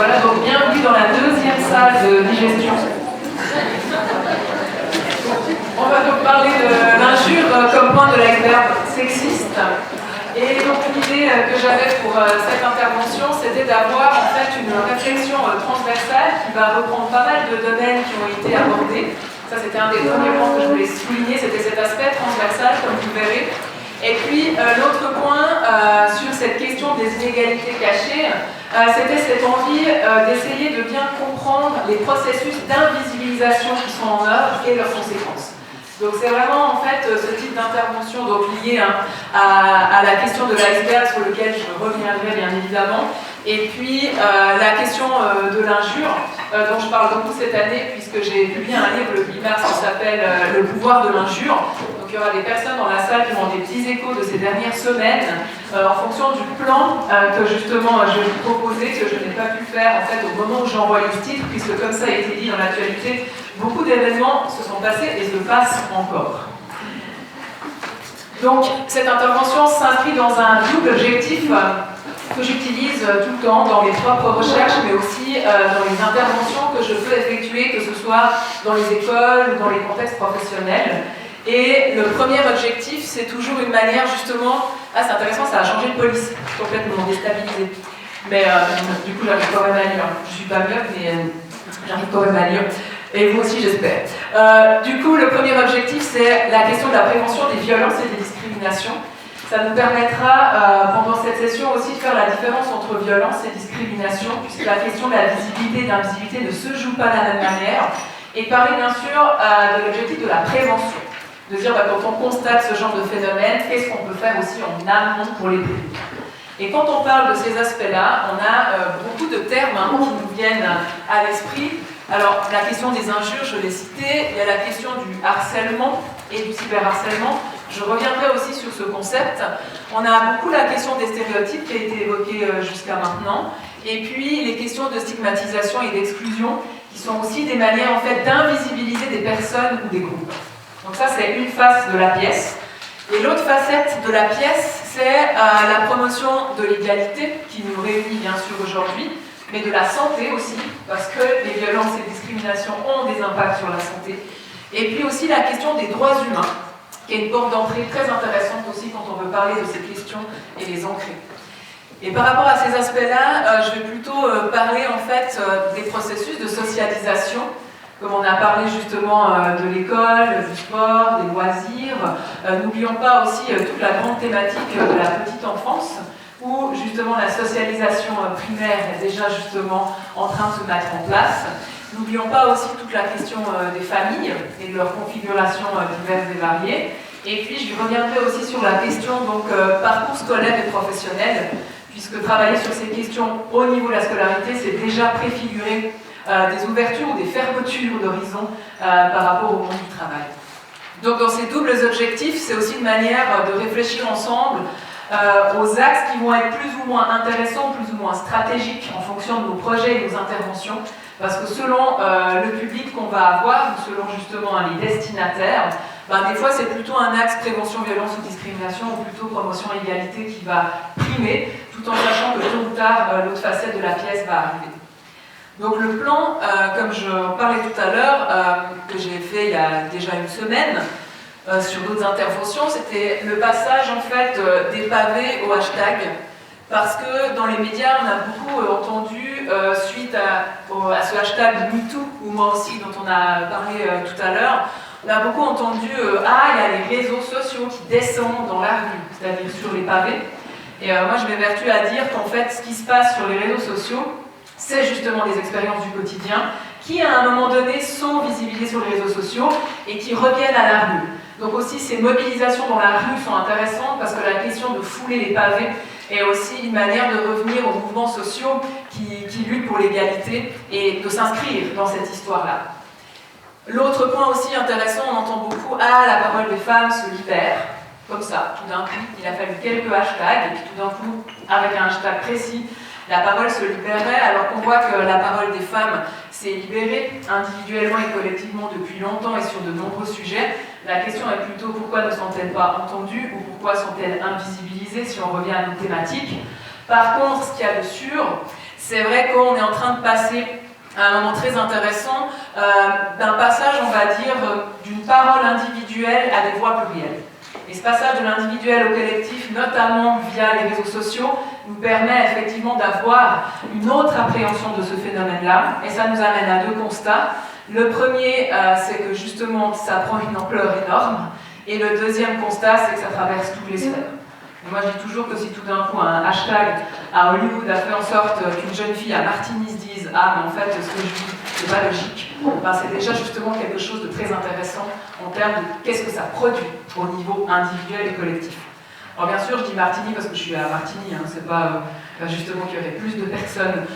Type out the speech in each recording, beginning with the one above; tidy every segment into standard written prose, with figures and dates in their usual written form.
Voilà, donc bienvenue dans la deuxième salle de digestion. On va donc parler de l'injure comme point de l'iceberg sexiste. Et donc l'idée que j'avais pour cette intervention, c'était d'avoir en fait une réflexion transversale qui va reprendre pas mal de domaines qui ont été abordés. Ça, c'était un des premiers points que je voulais souligner, c'était cet aspect transversal, comme vous verrez. Et puis l'autre point sur cette question des inégalités cachées, c'était cette envie d'essayer de bien comprendre les processus d'invisibilisation qui sont en œuvre et leurs conséquences. Donc c'est vraiment en fait ce type d'intervention donc lié à la question de l'iceberg sur lequel je reviendrai bien évidemment. Et puis la question de l'injure dont je parle beaucoup cette année puisque j'ai publié un livre le 8 mars qui s'appelle Le pouvoir de l'injure. Donc il y aura des personnes dans la salle qui ont des petits échos de ces dernières semaines en fonction du plan que justement je vais vous proposer, que je n'ai pas pu faire en fait au moment où j'ai envoyé ce titre, puisque comme ça a été dit dans l'actualité, beaucoup d'événements se sont passés et se passent encore. Donc cette intervention s'inscrit dans un double objectif que j'utilise tout le temps dans mes propres recherches, mais aussi dans les interventions que je peux effectuer, que ce soit dans les écoles ou dans les contextes professionnels. Et le premier objectif, c'est toujours une manière justement... Ah, c'est intéressant, ça a changé de police, complètement déstabilisé. Mais du coup, j'arrive quand même à lire. Je suis pas myope, mais j'arrive quand même à lire. Et vous aussi, j'espère. Du coup, le premier objectif, c'est la question de la prévention des violences et des discriminations. Ça nous permettra, pendant cette session aussi, de faire la différence entre violence et discrimination, puisque la question de la visibilité et de l'invisibilité ne se joue pas de la même manière. Et parler, bien sûr, de l'objectif de la prévention. De dire, quand on constate ce genre de phénomène, qu'est-ce qu'on peut faire aussi en amont pour les prévenir. Et quand on parle de ces aspects-là, on a beaucoup de termes qui nous viennent à l'esprit. Alors, la question des injures, je l'ai cité, il y a la question du harcèlement et du cyberharcèlement. Je reviendrai aussi sur ce concept. On a beaucoup la question des stéréotypes qui a été évoquée jusqu'à maintenant, et puis les questions de stigmatisation et d'exclusion, qui sont aussi des manières en fait d'invisibiliser des personnes ou des groupes. Donc ça, c'est une face de la pièce. Et l'autre facette de la pièce, c'est la promotion de l'égalité, qui nous réunit bien sûr aujourd'hui, mais de la santé aussi, parce que les violences et les discriminations ont des impacts sur la santé. Et puis aussi la question des droits humains, qui est une porte d'entrée très intéressante aussi quand on veut parler de ces questions et les ancrer. Et par rapport à ces aspects-là, je vais plutôt parler en fait des processus de socialisation, comme on a parlé justement de l'école, du sport, des loisirs. N'oublions pas aussi toute la grande thématique de la petite enfance, où justement la socialisation primaire est déjà justement en train de se mettre en place. N'oublions pas aussi toute la question des familles et de leurs configurations diverses et variées. Et puis je reviendrai aussi sur la question donc parcours scolaire et professionnel, puisque travailler sur ces questions au niveau de la scolarité, c'est déjà préfigurer des ouvertures ou des fermetures d'horizons par rapport au monde du travail. Donc dans ces doubles objectifs, c'est aussi une manière de réfléchir ensemble aux axes qui vont être plus ou moins intéressants, plus ou moins stratégiques en fonction de nos projets et nos interventions, parce que selon le public qu'on va avoir, ou selon justement les destinataires, des fois c'est plutôt un axe prévention, violence ou discrimination, ou plutôt promotion égalité qui va primer, tout en sachant que tôt ou tard, l'autre facette de la pièce va arriver. Donc le plan, comme je parlais tout à l'heure, que j'ai fait il y a déjà une semaine, sur d'autres interventions, c'était le passage en fait des pavés au hashtag, parce que dans les médias, on a beaucoup entendu, suite à ce hashtag MeToo, ou moi aussi, dont on a parlé tout à l'heure, on a beaucoup entendu il y a les réseaux sociaux qui descendent dans la rue, c'est-à-dire sur les pavés. Et moi, je m'évertue à dire qu'en fait, ce qui se passe sur les réseaux sociaux, c'est justement des expériences du quotidien qui, à un moment donné, sont visibilisées sur les réseaux sociaux et qui reviennent à la rue. Donc aussi, ces mobilisations dans la rue sont intéressantes parce que la question de fouler les pavés est aussi une manière de revenir aux mouvements sociaux qui luttent pour l'égalité et de s'inscrire dans cette histoire-là. L'autre point aussi intéressant, on entend beaucoup « Ah, la parole des femmes se libère », comme ça, tout d'un coup, il a fallu quelques hashtags, et puis tout d'un coup, avec un hashtag précis, la parole se libérait, alors qu'on voit que la parole des femmes s'est libérée individuellement et collectivement depuis longtemps et sur de nombreux sujets. La question est plutôt pourquoi ne sont-elles pas entendues ou pourquoi sont-elles invisibilisées si on revient à nos thématiques. Par contre, ce qu'il y a de sûr, c'est vrai qu'on est en train de passer à un moment très intéressant d'un passage, on va dire, d'une parole individuelle à des voix plurielles. Et ce passage de l'individuel au collectif, notamment via les réseaux sociaux, nous permet effectivement d'avoir une autre appréhension de ce phénomène-là. Et ça nous amène à deux constats. Le premier, c'est que justement, ça prend une ampleur énorme. Et le deuxième constat, c'est que ça traverse toutes les sphères. Et moi, je dis toujours que si tout d'un coup, un hashtag à Hollywood a fait en sorte qu'une jeune fille à Martigny se dise « Ah, mais en fait, ce que je dis, c'est pas logique », ben, c'est déjà justement quelque chose de très intéressant en termes de qu'est-ce que ça produit au niveau individuel et collectif. Alors bien sûr, je dis Martigny parce que je suis à Martigny, hein, c'est pas justement qu'il y aurait plus de personnes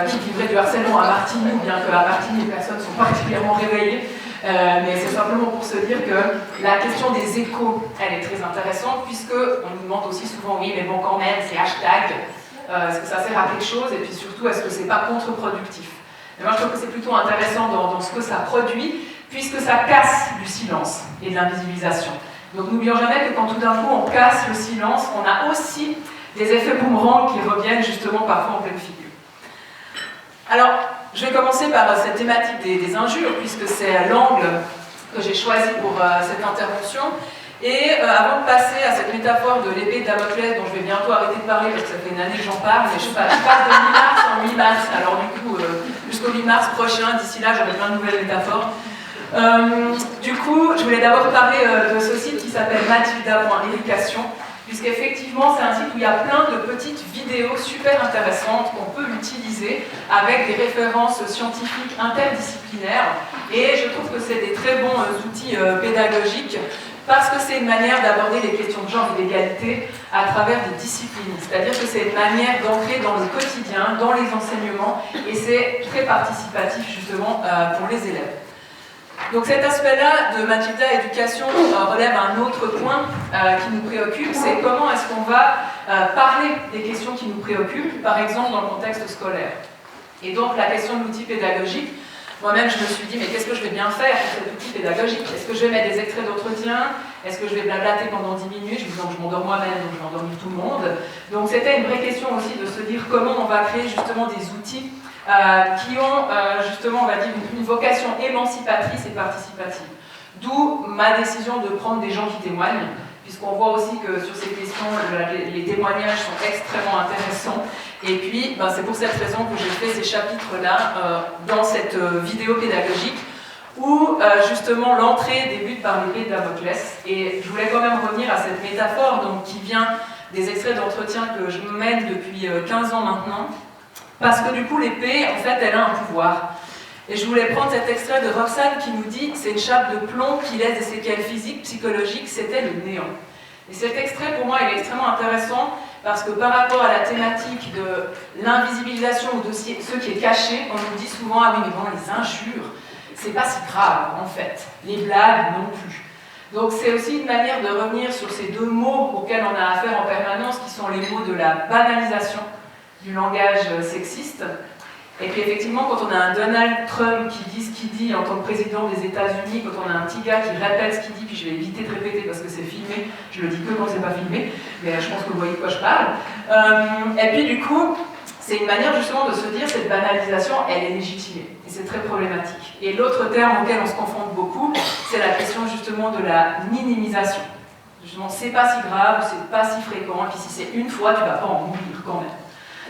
qui vivraient du harcèlement à Martigny, ou bien qu'à Martigny, les personnes sont particulièrement réveillées. Mais c'est simplement pour se dire que la question des échos, elle est très intéressante, puisqu'on nous demande aussi souvent, oui, mais bon, quand même, c'est hashtag, est-ce que ça sert à quelque chose, et puis surtout, est-ce que c'est pas contre-productif? Et moi, je trouve que c'est plutôt intéressant dans ce que ça produit, puisque ça casse du silence et de l'invisibilisation. Donc n'oublions jamais que quand tout d'un coup on casse le silence, on a aussi des effets boomerang qui reviennent justement parfois en pleine figure. Alors, je vais commencer par cette thématique des injures, puisque c'est l'angle que j'ai choisi pour cette intervention. Et avant de passer à cette métaphore de l'épée de Damoclès, dont je vais bientôt arrêter de parler parce que ça fait une année que j'en parle, mais je passe de mi-mars en mi-mars, alors du coup, jusqu'au mi-mars prochain, d'ici là, j'aurai plein de nouvelles métaphores. Du coup, je voulais d'abord parler de ce site qui s'appelle mathilda.éducation, puisqu'effectivement, c'est un site où il y a plein de petites vidéos super intéressantes qu'on peut utiliser avec des références scientifiques interdisciplinaires. Et je trouve que c'est des très bons outils pédagogiques, parce que c'est une manière d'aborder les questions de genre et d'égalité à travers des disciplines. C'est-à-dire que c'est une manière d'entrer dans le quotidien, dans les enseignements, et c'est très participatif justement pour les élèves. Donc cet aspect-là de Mathilda Éducation relève un autre point qui nous préoccupe, c'est comment est-ce qu'on va parler des questions qui nous préoccupent, par exemple dans le contexte scolaire. Et donc la question de l'outil pédagogique, moi-même je me suis dit, mais qu'est-ce que je vais bien faire pour cet outil pédagogique? Est-ce que je vais mettre des extraits d'entretien? Est-ce que je vais blablater pendant 10 minutes? Je m'endors moi-même, donc je vais endormir tout le monde. Donc c'était une vraie question aussi de se dire comment on va créer justement des outils qui ont justement, on va dire, une vocation émancipatrice et participative. D'où ma décision de prendre des gens qui témoignent, puisqu'on voit aussi que sur ces questions, les témoignages sont extrêmement intéressants. Et puis, c'est pour cette raison que j'ai fait ces chapitres-là dans cette vidéo pédagogique, où justement l'entrée débute par l'épée de Damoclès. Et je voulais quand même revenir à cette métaphore donc, qui vient des extraits d'entretien que je mène depuis 15 ans maintenant, parce que du coup l'épée, en fait, elle a un pouvoir. Et je voulais prendre cet extrait de Roxane qui nous dit « c'est une chape de plomb qui laisse des séquelles physiques, psychologiques, c'était le néant ». Et cet extrait, pour moi, il est extrêmement intéressant parce que par rapport à la thématique de l'invisibilisation ou de ce qui est caché, on nous dit souvent « ah oui, mais bon, les injures, c'est pas si grave, en fait. Les blagues, non plus ». Donc c'est aussi une manière de revenir sur ces deux mots auxquels on a affaire en permanence, qui sont les mots de la banalisation du langage sexiste. Et puis effectivement, quand on a un Donald Trump qui dit ce qu'il dit en tant que président des États-Unis, quand on a un petit gars qui répète ce qu'il dit, puis je vais éviter de répéter parce que c'est filmé, je le dis que quand c'est pas filmé, mais je pense que vous voyez de quoi je parle. Et puis du coup, c'est une manière justement de se dire cette banalisation, elle est légitimée, et c'est très problématique. Et l'autre terme auquel on se confronte beaucoup, c'est la question justement de la minimisation. Justement, c'est pas si grave, c'est pas si fréquent, et puis si c'est une fois, tu vas pas en mourir quand même.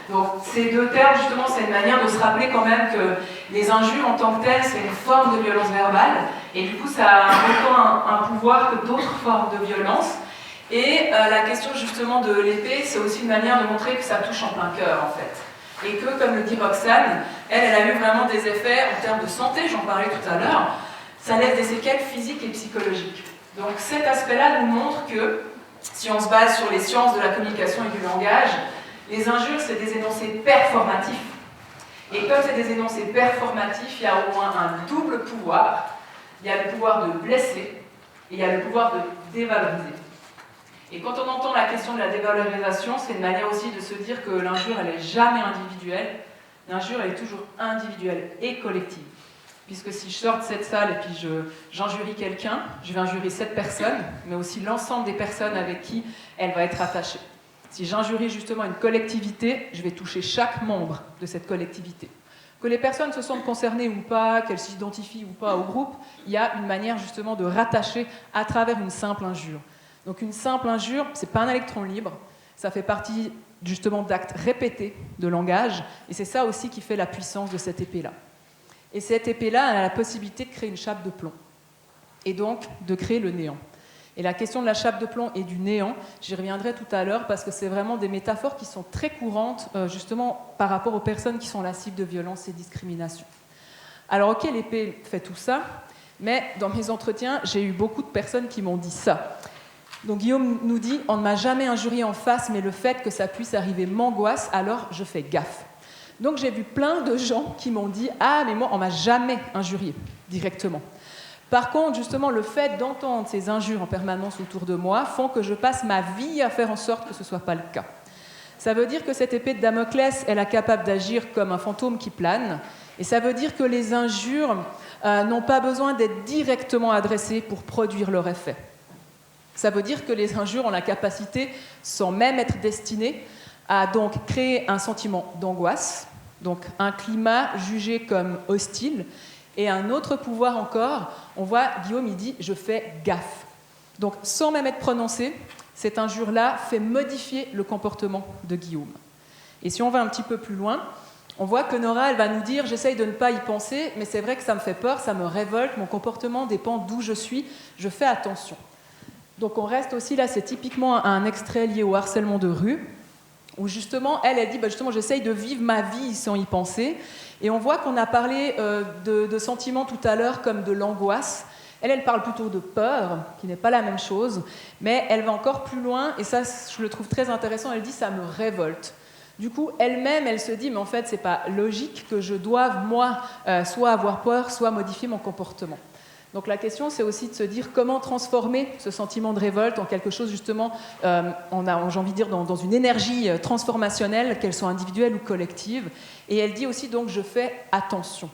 Donc ces deux termes, justement, c'est une manière de se rappeler quand même que les injures en tant que telles, c'est une forme de violence verbale, et du coup ça a autant un pouvoir que d'autres formes de violence. Et la question justement de l'épée, c'est aussi une manière de montrer que ça touche en plein cœur en fait. Et que, comme le dit Roxane, elle a eu vraiment des effets en termes de santé, j'en parlais tout à l'heure, ça laisse des séquelles physiques et psychologiques. Donc cet aspect-là nous montre que, si on se base sur les sciences de la communication et du langage, les injures, c'est des énoncés performatifs. Et comme c'est des énoncés performatifs, il y a au moins un double pouvoir. Il y a le pouvoir de blesser et il y a le pouvoir de dévaloriser. Et quand on entend la question de la dévalorisation, c'est une manière aussi de se dire que l'injure, elle n'est jamais individuelle. L'injure, elle est toujours individuelle et collective. Puisque si je sors de cette salle et puis j'injurie quelqu'un, je vais injurier cette personne, mais aussi l'ensemble des personnes avec qui elle va être attachée. Si j'injurie justement une collectivité, je vais toucher chaque membre de cette collectivité. Que les personnes se sentent concernées ou pas, qu'elles s'identifient ou pas au groupe, il y a une manière justement de rattacher à travers une simple injure. Donc une simple injure, ce n'est pas un électron libre, ça fait partie justement d'actes répétés de langage, et c'est ça aussi qui fait la puissance de cette épée-là. Et cette épée-là, elle a la possibilité de créer une chape de plomb, et donc de créer le néant. Et la question de la chape de plomb et du néant, j'y reviendrai tout à l'heure, parce que c'est vraiment des métaphores qui sont très courantes, justement par rapport aux personnes qui sont la cible de violences et discriminations. Alors ok, l'épée fait tout ça, mais dans mes entretiens, j'ai eu beaucoup de personnes qui m'ont dit ça. Donc Guillaume nous dit, on ne m'a jamais injurié en face, mais le fait que ça puisse arriver m'angoisse, alors je fais gaffe. Donc j'ai vu plein de gens qui m'ont dit, ah mais moi on ne m'a jamais injurié directement. Par contre, justement, le fait d'entendre ces injures en permanence autour de moi font que je passe ma vie à faire en sorte que ce ne soit pas le cas. Ça veut dire que cette épée de Damoclès, elle est capable d'agir comme un fantôme qui plane, et ça veut dire que les injures n'ont pas besoin d'être directement adressées pour produire leur effet. Ça veut dire que les injures ont la capacité, sans même être destinées, à donc créer un sentiment d'angoisse, donc un climat jugé comme hostile, et un autre pouvoir encore, on voit, Guillaume, il dit « je fais gaffe ». Donc, sans même être prononcé, cette injure-là fait modifier le comportement de Guillaume. Et si on va un petit peu plus loin, on voit que Nora, elle va nous dire « j'essaye de ne pas y penser, mais c'est vrai que ça me fait peur, ça me révolte, mon comportement dépend d'où je suis, je fais attention ». Donc on reste aussi là, c'est typiquement un extrait lié au harcèlement de rue, où justement, elle dit, justement, j'essaye de vivre ma vie sans y penser. Et on voit qu'on a parlé de sentiments tout à l'heure comme de l'angoisse. Elle parle plutôt de peur, qui n'est pas la même chose, mais elle va encore plus loin, et ça, je le trouve très intéressant, elle dit, ça me révolte. Du coup, elle-même, elle se dit, mais en fait, c'est pas logique que je doive, moi, soit avoir peur, soit modifier mon comportement. Donc la question, c'est aussi de se dire comment transformer ce sentiment de révolte en quelque chose, justement, j'ai envie de dire, dans une énergie transformationnelle, qu'elle soit individuelle ou collective. Et elle dit aussi, donc, je fais attention.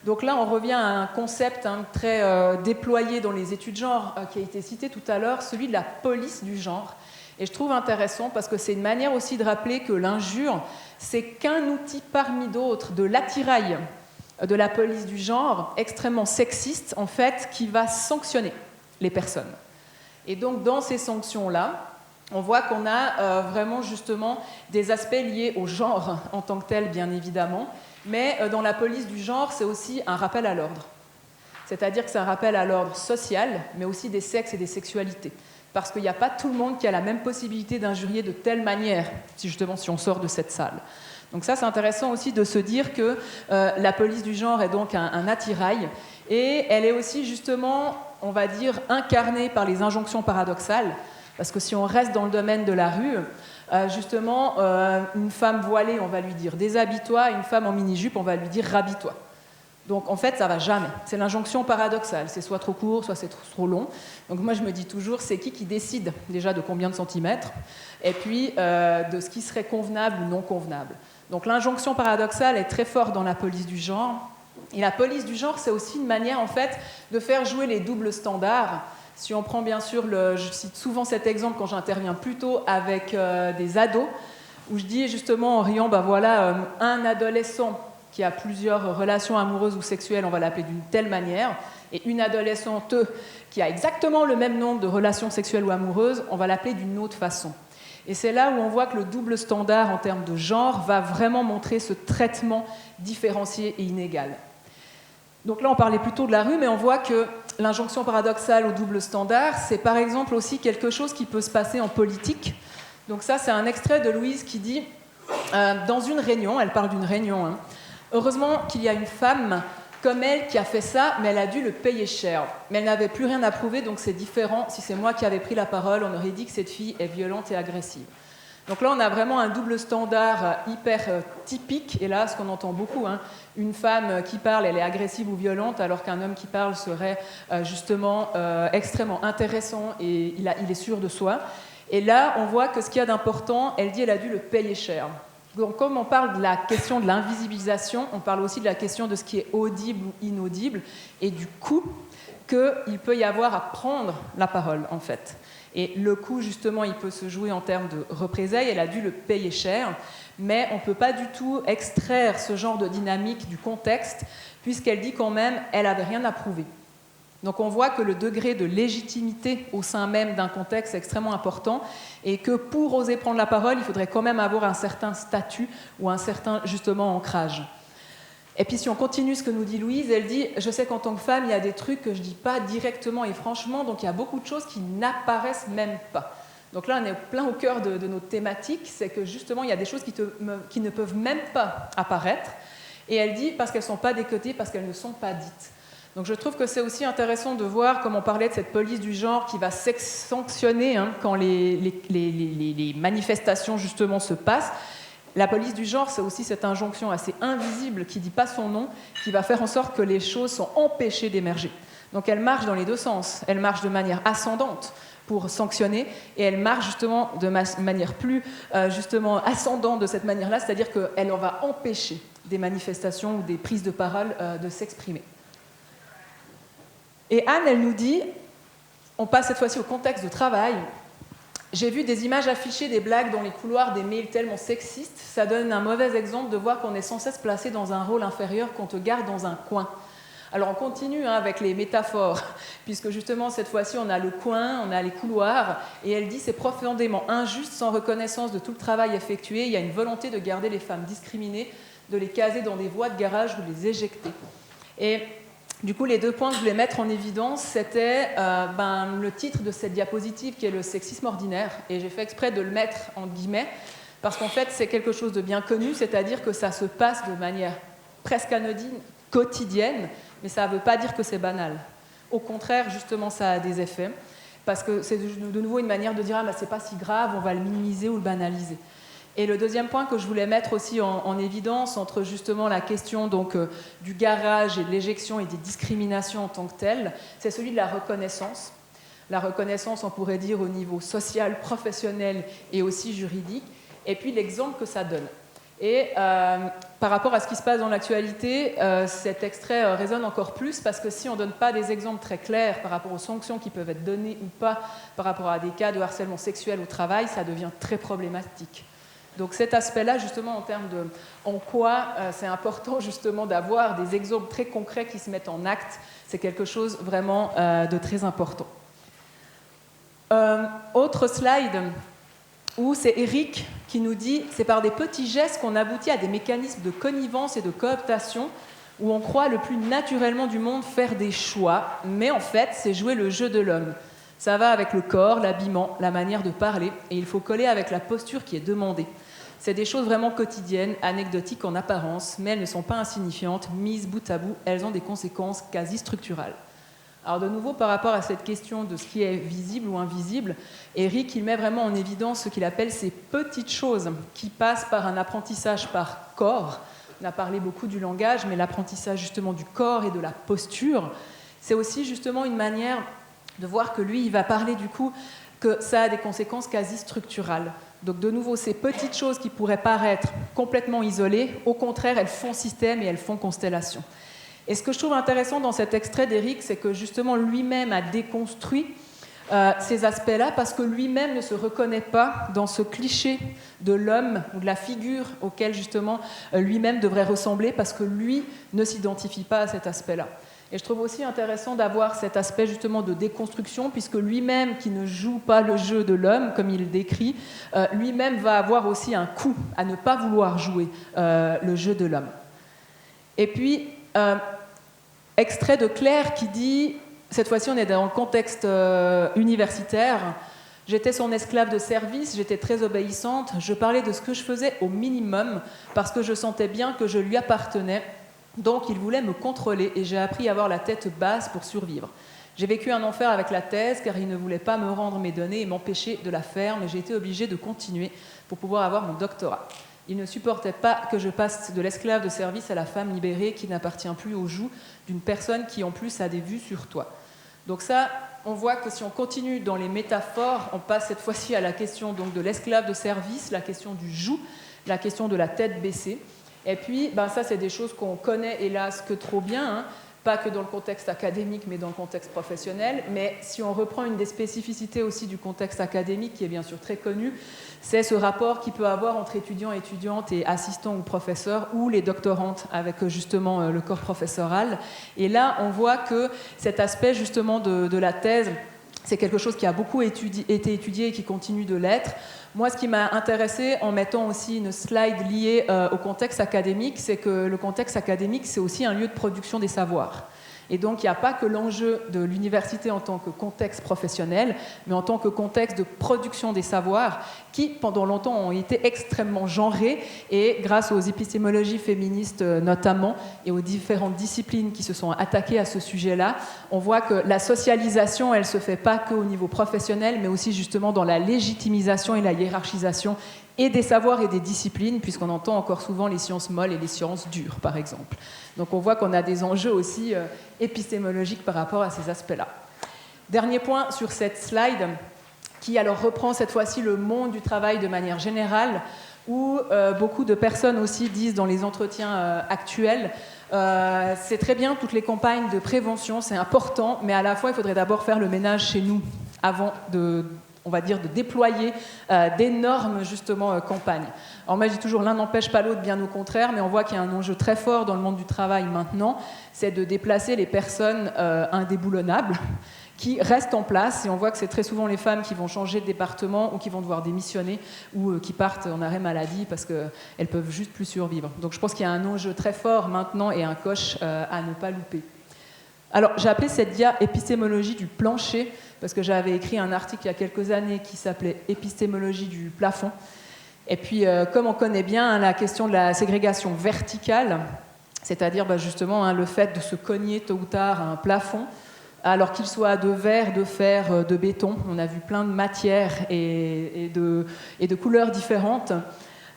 Donc là, on revient à un concept très déployé dans les études genre, qui a été cité tout à l'heure, celui de la police du genre. Et je trouve intéressant parce que c'est une manière aussi de rappeler que l'injure, c'est qu'un outil parmi d'autres de l'attirail de la police du genre, extrêmement sexiste, en fait, qui va sanctionner les personnes. Et donc, dans ces sanctions-là, on voit qu'on a vraiment, justement, des aspects liés au genre en tant que tel, bien évidemment, mais dans la police du genre, c'est aussi un rappel à l'ordre. C'est-à-dire que c'est un rappel à l'ordre social, mais aussi des sexes et des sexualités. Parce qu'il n'y a pas tout le monde qui a la même possibilité d'injurier de telle manière, si on sort de cette salle. Donc ça, c'est intéressant aussi de se dire que la police du genre est donc un attirail, et elle est aussi justement, on va dire, incarnée par les injonctions paradoxales, parce que si on reste dans le domaine de la rue, justement, une femme voilée, on va lui dire « déshabille-toi », une femme en mini-jupe, on va lui dire « rhabille-toi ». Donc en fait, ça ne va jamais. C'est l'injonction paradoxale, c'est soit trop court, soit c'est trop long. Donc moi, je me dis toujours, c'est qui décide déjà de combien de centimètres, et puis de ce qui serait convenable ou non convenable. Donc l'injonction paradoxale est très forte dans la police du genre. Et la police du genre, c'est aussi une manière, en fait, de faire jouer les doubles standards. Si on prend bien sûr, je cite souvent cet exemple quand j'interviens plutôt avec des ados, où je dis justement en riant, un adolescent qui a plusieurs relations amoureuses ou sexuelles, on va l'appeler d'une telle manière, et une adolescente qui a exactement le même nombre de relations sexuelles ou amoureuses, on va l'appeler d'une autre façon. Et c'est là où on voit que le double standard en termes de genre va vraiment montrer ce traitement différencié et inégal. Donc là, on parlait plutôt de la rue, mais on voit que l'injonction paradoxale au double standard, c'est par exemple aussi quelque chose qui peut se passer en politique. Donc ça, c'est un extrait de Louise qui dit, dans une réunion, elle parle d'une réunion, heureusement qu'il y a une femme comme elle qui a fait ça, mais elle a dû le payer cher. Mais elle n'avait plus rien à prouver, donc c'est différent. Si c'est moi qui avais pris la parole, on aurait dit que cette fille est violente et agressive. Donc là, on a vraiment un double standard hyper typique. Et là, ce qu'on entend beaucoup, une femme qui parle, elle est agressive ou violente, alors qu'un homme qui parle serait justement extrêmement intéressant et il est sûr de soi. Et là, on voit que ce qu'il y a d'important, elle dit qu'elle a dû le payer cher. Donc, comme on parle de la question de l'invisibilisation, on parle aussi de la question de ce qui est audible ou inaudible et du coût qu'il peut y avoir à prendre la parole, en fait. Et le coût, justement, il peut se jouer en termes de représailles, elle a dû le payer cher, mais on ne peut pas du tout extraire ce genre de dynamique du contexte, puisqu'elle dit quand même, elle n'avait rien à prouver. Donc on voit que le degré de légitimité au sein même d'un contexte est extrêmement important et que pour oser prendre la parole, il faudrait quand même avoir un certain statut ou un certain, justement, ancrage. Et puis si on continue ce que nous dit Louise, elle dit « Je sais qu'en tant que femme, il y a des trucs que je ne dis pas directement et franchement, donc il y a beaucoup de choses qui n'apparaissent même pas. » Donc là, on est plein au cœur de notre thématique, c'est que justement, il y a des choses qui ne peuvent même pas apparaître. Et elle dit parce qu'elles ne sont pas décotées, parce qu'elles ne sont pas dites. Donc je trouve que c'est aussi intéressant de voir, comme on parlait de cette police du genre qui va sanctionner quand les manifestations justement se passent. La police du genre, c'est aussi cette injonction assez invisible qui ne dit pas son nom, qui va faire en sorte que les choses sont empêchées d'émerger. Donc elle marche dans les deux sens. Elle marche de manière ascendante pour sanctionner, et elle marche justement de manière plus justement ascendante de cette manière-là, c'est-à-dire qu'elle en va empêcher des manifestations ou des prises de parole de s'exprimer. Et Anne, elle nous dit, on passe cette fois-ci au contexte de travail. J'ai vu des images affichées, des blagues dans les couloirs, des mails tellement sexistes. Ça donne un mauvais exemple de voir qu'on est sans cesse placé dans un rôle inférieur, qu'on te garde dans un coin. Alors on continue avec les métaphores, puisque justement cette fois-ci on a le coin, on a les couloirs, et elle dit c'est profondément injuste, sans reconnaissance de tout le travail effectué, il y a une volonté de garder les femmes discriminées, de les caser dans des voies de garage ou de les éjecter. Et du coup, les deux points que je voulais mettre en évidence, c'était le titre de cette diapositive qui est le sexisme ordinaire. Et j'ai fait exprès de le mettre en guillemets, parce qu'en fait, c'est quelque chose de bien connu, c'est-à-dire que ça se passe de manière presque anodine, quotidienne, mais ça ne veut pas dire que c'est banal. Au contraire, justement, ça a des effets, parce que c'est de nouveau une manière de dire « Ah, c'est pas si grave, on va le minimiser ou le banaliser ». Et le deuxième point que je voulais mettre aussi en évidence entre justement la question donc, du garage et de l'éjection et des discriminations en tant que telles, c'est celui de la reconnaissance. La reconnaissance, on pourrait dire, au niveau social, professionnel et aussi juridique, et puis l'exemple que ça donne. Et par rapport à ce qui se passe dans l'actualité, cet extrait résonne encore plus parce que si on ne donne pas des exemples très clairs par rapport aux sanctions qui peuvent être données ou pas par rapport à des cas de harcèlement sexuel au travail, ça devient très problématique. Donc cet aspect-là, justement, en termes de en quoi c'est important justement d'avoir des exemples très concrets qui se mettent en acte, c'est quelque chose vraiment de très important. Autre slide où c'est Eric qui nous dit « C'est par des petits gestes qu'on aboutit à des mécanismes de connivence et de cooptation où on croit le plus naturellement du monde faire des choix, mais en fait, c'est jouer le jeu de l'homme. Ça va avec le corps, l'habillement, la manière de parler, et il faut coller avec la posture qui est demandée. C'est des choses vraiment quotidiennes, anecdotiques en apparence, mais elles ne sont pas insignifiantes, mises bout à bout, elles ont des conséquences quasi structurales. » Alors de nouveau, par rapport à cette question de ce qui est visible ou invisible, Eric, il met vraiment en évidence ce qu'il appelle ces petites choses qui passent par un apprentissage par corps. On a parlé beaucoup du langage, mais l'apprentissage justement du corps et de la posture, c'est aussi justement une manière de voir que lui, il va parler du coup que ça a des conséquences quasi structurales. Donc de nouveau, ces petites choses qui pourraient paraître complètement isolées, au contraire, elles font système et elles font constellation. Et ce que je trouve intéressant dans cet extrait d'Eric, c'est que justement lui-même a déconstruit ces aspects-là parce que lui-même ne se reconnaît pas dans ce cliché de l'homme ou de la figure auquel justement lui-même devrait ressembler parce que lui ne s'identifie pas à cet aspect-là. Et je trouve aussi intéressant d'avoir cet aspect justement de déconstruction puisque lui-même qui ne joue pas le jeu de l'homme comme il le décrit, lui-même va avoir aussi un coup à ne pas vouloir jouer le jeu de l'homme. Et puis extrait de Claire qui dit, cette fois-ci on est dans le contexte universitaire, j'étais son esclave de service, j'étais très obéissante, je parlais de ce que je faisais au minimum parce que je sentais bien que je lui appartenais, donc il voulait me contrôler et j'ai appris à avoir la tête basse pour survivre. J'ai vécu un enfer avec la thèse car il ne voulait pas me rendre mes données et m'empêcher de la faire, mais j'ai été obligée de continuer pour pouvoir avoir mon doctorat. Il ne supportait pas que je passe de l'esclave de service à la femme libérée qui n'appartient plus aux joues d'une personne qui en plus a des vues sur toi. Donc ça, on voit que si on continue dans les métaphores, on passe cette fois-ci à la question donc, de l'esclave de service, la question du joug, la question de la tête baissée. Et puis, ça c'est des choses qu'on connaît hélas que trop bien, pas que dans le contexte académique, mais dans le contexte professionnel. Mais si on reprend une des spécificités aussi du contexte académique, qui est bien sûr très connu, c'est ce rapport qu'il peut avoir entre étudiants, étudiantes et assistants ou professeurs, ou les doctorantes avec justement le corps professoral. Et là, on voit que cet aspect justement de la thèse, c'est quelque chose qui a beaucoup été étudié et qui continue de l'être. Moi, ce qui m'a intéressé en mettant aussi une slide liée au contexte académique, c'est que le contexte académique, c'est aussi un lieu de production des savoirs. Et donc, il n'y a pas que l'enjeu de l'université en tant que contexte professionnel, mais en tant que contexte de production des savoirs qui, pendant longtemps, ont été extrêmement genrés. Et grâce aux épistémologies féministes notamment, et aux différentes disciplines qui se sont attaquées à ce sujet-là, on voit que la socialisation, elle ne se fait pas qu'au niveau professionnel, mais aussi justement dans la légitimisation et la hiérarchisation et des savoirs et des disciplines, puisqu'on entend encore souvent les sciences molles et les sciences dures, par exemple. Donc on voit qu'on a des enjeux aussi épistémologiques par rapport à ces aspects-là. Dernier point sur cette slide, qui alors reprend cette fois-ci le monde du travail de manière générale, où beaucoup de personnes aussi disent dans les entretiens actuels, c'est très bien toutes les campagnes de prévention, c'est important, mais à la fois il faudrait d'abord faire le ménage chez nous avant de déployer d'énormes, justement, campagnes. Alors moi, je dis toujours, l'un n'empêche pas l'autre, bien au contraire, mais on voit qu'il y a un enjeu très fort dans le monde du travail maintenant, c'est de déplacer les personnes indéboulonnables qui restent en place, et on voit que c'est très souvent les femmes qui vont changer de département ou qui vont devoir démissionner ou qui partent en arrêt maladie parce qu'elles peuvent juste plus survivre. Donc je pense qu'il y a un enjeu très fort maintenant et un coche à ne pas louper. Alors, j'ai appelé cette dia épistémologie du plancher, parce que j'avais écrit un article il y a quelques années qui s'appelait épistémologie du plafond. Et puis, comme on connaît bien la question de la ségrégation verticale, c'est-à-dire justement le fait de se cogner tôt ou tard à un plafond, alors qu'il soit de verre, de fer, de béton. On a vu plein de matières et de couleurs différentes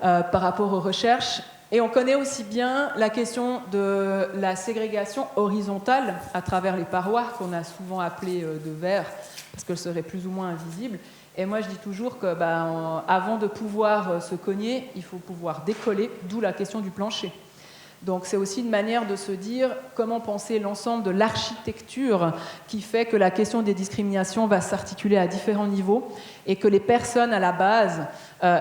par rapport aux recherches. Et on connaît aussi bien la question de la ségrégation horizontale à travers les parois, qu'on a souvent appelées de verre, parce qu'elles seraient plus ou moins invisibles. Et moi, je dis toujours que avant de pouvoir se cogner, il faut pouvoir décoller, d'où la question du plancher. Donc c'est aussi une manière de se dire comment penser l'ensemble de l'architecture qui fait que la question des discriminations va s'articuler à différents niveaux et que les personnes à la base,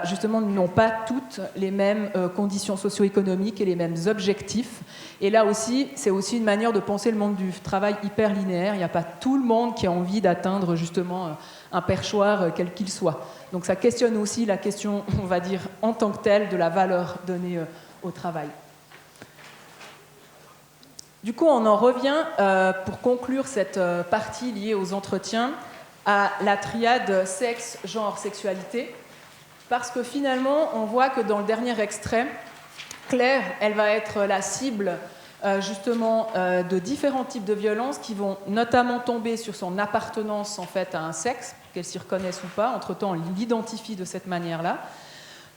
justement, n'ont pas toutes les mêmes conditions socio-économiques et les mêmes objectifs. Et là aussi, c'est aussi une manière de penser le monde du travail hyper linéaire. Il n'y a pas tout le monde qui a envie d'atteindre justement un perchoir quel qu'il soit. Donc ça questionne aussi la question, on va dire, en tant que telle, de la valeur donnée au travail. Du coup, on en revient, pour conclure cette partie liée aux entretiens, à la triade sexe, genre, sexualité, parce que finalement, on voit que dans le dernier extrait, Claire, elle va être la cible justement de différents types de violences qui vont notamment tomber sur son appartenance en fait à un sexe, qu'elle s'y reconnaisse ou pas. Entre-temps, on l'identifie de cette manière-là.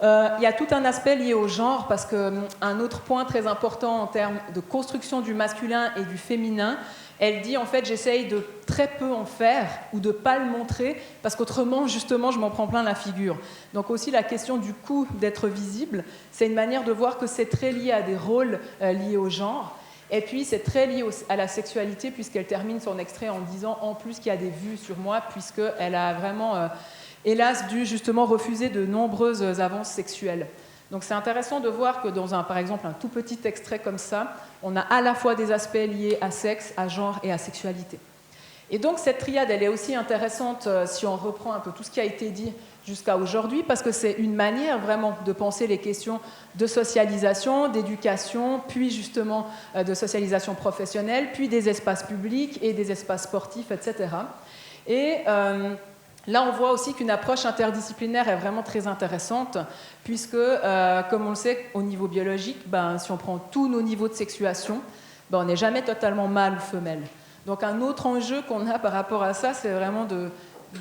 Il y a tout un aspect lié au genre, parce qu'un autre point très important en termes de construction du masculin et du féminin, elle dit en fait j'essaye de très peu en faire ou de ne pas le montrer, parce qu'autrement justement je m'en prends plein la figure. Donc aussi la question du coup d'être visible, c'est une manière de voir que c'est très lié à des rôles liés au genre. Et puis c'est très lié à la sexualité, puisqu'elle termine son extrait en disant en plus qu'il y a des vues sur moi, puisqu'elle a vraiment... hélas, dû justement refuser de nombreuses avances sexuelles. Donc c'est intéressant de voir que dans par exemple un tout petit extrait comme ça, on a à la fois des aspects liés à sexe, à genre et à sexualité. Et donc cette triade, elle est aussi intéressante si on reprend un peu tout ce qui a été dit jusqu'à aujourd'hui, parce que c'est une manière vraiment de penser les questions de socialisation, d'éducation, puis justement de socialisation professionnelle, puis des espaces publics et des espaces sportifs, etc. Et... là, on voit aussi qu'une approche interdisciplinaire est vraiment très intéressante, puisque, comme on le sait, au niveau biologique, si on prend tous nos niveaux de sexuation, on n'est jamais totalement mâle ou femelle. Donc un autre enjeu qu'on a par rapport à ça, c'est vraiment de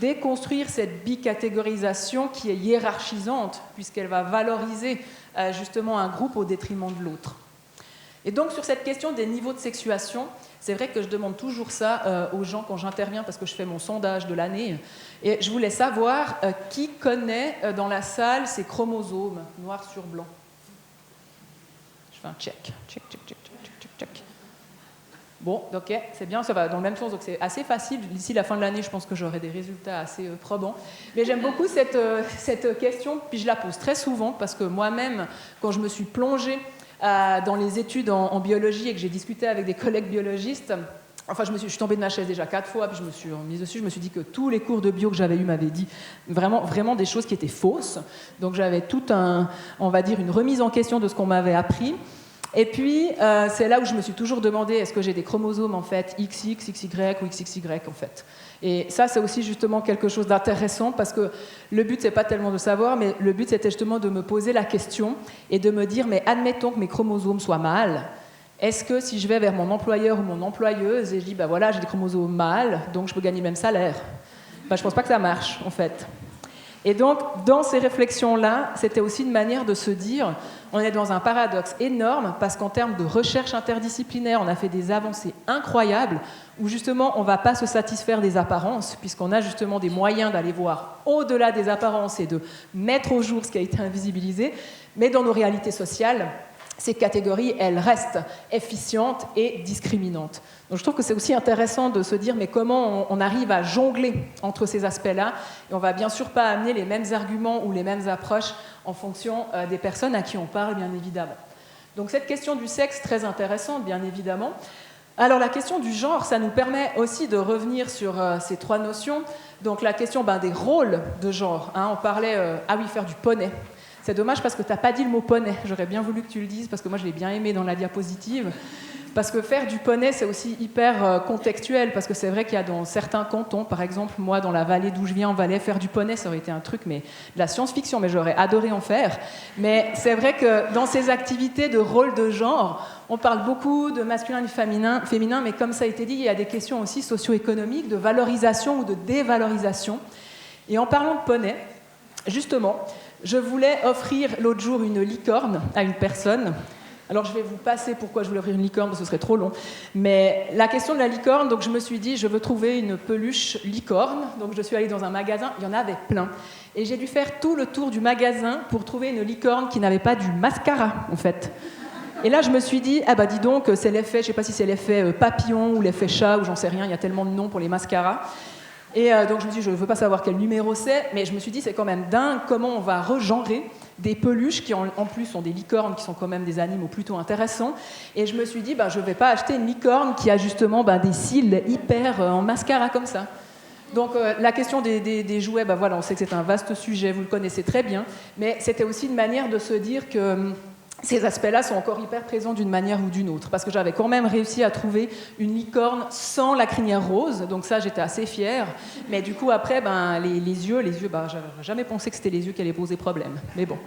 déconstruire cette bicatégorisation qui est hiérarchisante, puisqu'elle va valoriser justement un groupe au détriment de l'autre. Et donc sur cette question des niveaux de sexuation, c'est vrai que je demande toujours ça aux gens quand j'interviens, parce que je fais mon sondage de l'année. Et je voulais savoir qui connaît dans la salle ces chromosomes, noir sur blanc. Je fais un check. Bon, ok, c'est bien, ça va dans le même sens, donc c'est assez facile. D'ici la fin de l'année, je pense que j'aurai des résultats assez probants. Mais j'aime beaucoup cette question, puis je la pose très souvent, parce que moi-même, quand je me suis plongée dans les études en biologie et que j'ai discuté avec des collègues biologistes, enfin, je suis tombée de ma chaise déjà 4 fois, puis je me suis remise dessus, je me suis dit que tous les cours de bio que j'avais eus m'avaient dit vraiment des choses qui étaient fausses. Donc j'avais on va dire, une remise en question de ce qu'on m'avait appris. Et puis, c'est là où je me suis toujours demandé, est-ce que j'ai des chromosomes, en fait, XX, XY ou XXY, en fait. Et ça, c'est aussi justement quelque chose d'intéressant, parce que le but, c'est pas tellement de savoir, mais le but, c'était justement de me poser la question et de me dire, mais admettons que mes chromosomes soient mâles, est-ce que si je vais vers mon employeur ou mon employeuse et je dis, bah voilà, j'ai des chromosomes mâles, donc je peux gagner le même salaire, bah, je pense pas que ça marche, en fait. Et donc, dans ces réflexions-là, c'était aussi une manière de se dire, on est dans un paradoxe énorme, parce qu'en termes de recherche interdisciplinaire, on a fait des avancées incroyables, où justement, on ne va pas se satisfaire des apparences, puisqu'on a justement des moyens d'aller voir au-delà des apparences et de mettre au jour ce qui a été invisibilisé, mais dans nos réalités sociales, ces catégories, elles restent efficientes et discriminantes. Donc je trouve que c'est aussi intéressant de se dire, mais comment on arrive à jongler entre ces aspects-là, et on ne va bien sûr pas amener les mêmes arguments ou les mêmes approches en fonction des personnes à qui on parle, bien évidemment. Donc cette question du sexe, très intéressante, bien évidemment. Alors la question du genre, ça nous permet aussi de revenir sur ces 3 notions. Donc la question des rôles de genre. Hein, on parlait, faire du poney. C'est dommage parce que tu n'as pas dit le mot poney. J'aurais bien voulu que tu le dises parce que moi je l'ai bien aimé dans la diapositive. Parce que faire du poney, c'est aussi hyper contextuel. Parce que c'est vrai qu'il y a dans certains cantons, par exemple, moi dans la vallée d'où je viens, en Valais, faire du poney, ça aurait été un truc, mais de la science-fiction, mais j'aurais adoré en faire. Mais c'est vrai que dans ces activités de rôle de genre, on parle beaucoup de masculin et de féminin, mais comme ça a été dit, il y a des questions aussi socio-économiques, de valorisation ou de dévalorisation. Et en parlant de poney, justement, je voulais offrir l'autre jour une licorne à une personne. Alors je vais vous passer pourquoi je voulais offrir une licorne, parce que ce serait trop long. Mais la question de la licorne, donc je me suis dit, je veux trouver une peluche licorne. Donc je suis allée dans un magasin, il y en avait plein. Et j'ai dû faire tout le tour du magasin pour trouver une licorne qui n'avait pas du mascara, en fait. Et là, je me suis dit, dis donc, c'est l'effet, je ne sais pas si c'est l'effet papillon ou l'effet chat, ou j'en sais rien, il y a tellement de noms pour les mascaras. Et donc je me suis dit, je ne veux pas savoir quel numéro c'est, mais je me suis dit, c'est quand même dingue comment on va regenrer des peluches qui en plus sont des licornes, qui sont quand même des animaux plutôt intéressants. Et je me suis dit, je ne vais pas acheter une licorne qui a justement des cils hyper en mascara comme ça. Donc la question des jouets, voilà, on sait que c'est un vaste sujet, vous le connaissez très bien, mais c'était aussi une manière de se dire que ces aspects-là sont encore hyper présents d'une manière ou d'une autre, parce que j'avais quand même réussi à trouver une licorne sans la crinière rose, donc ça j'étais assez fière, mais du coup après, les yeux, j'avais jamais pensé que c'était les yeux qui allaient poser problème, mais bon.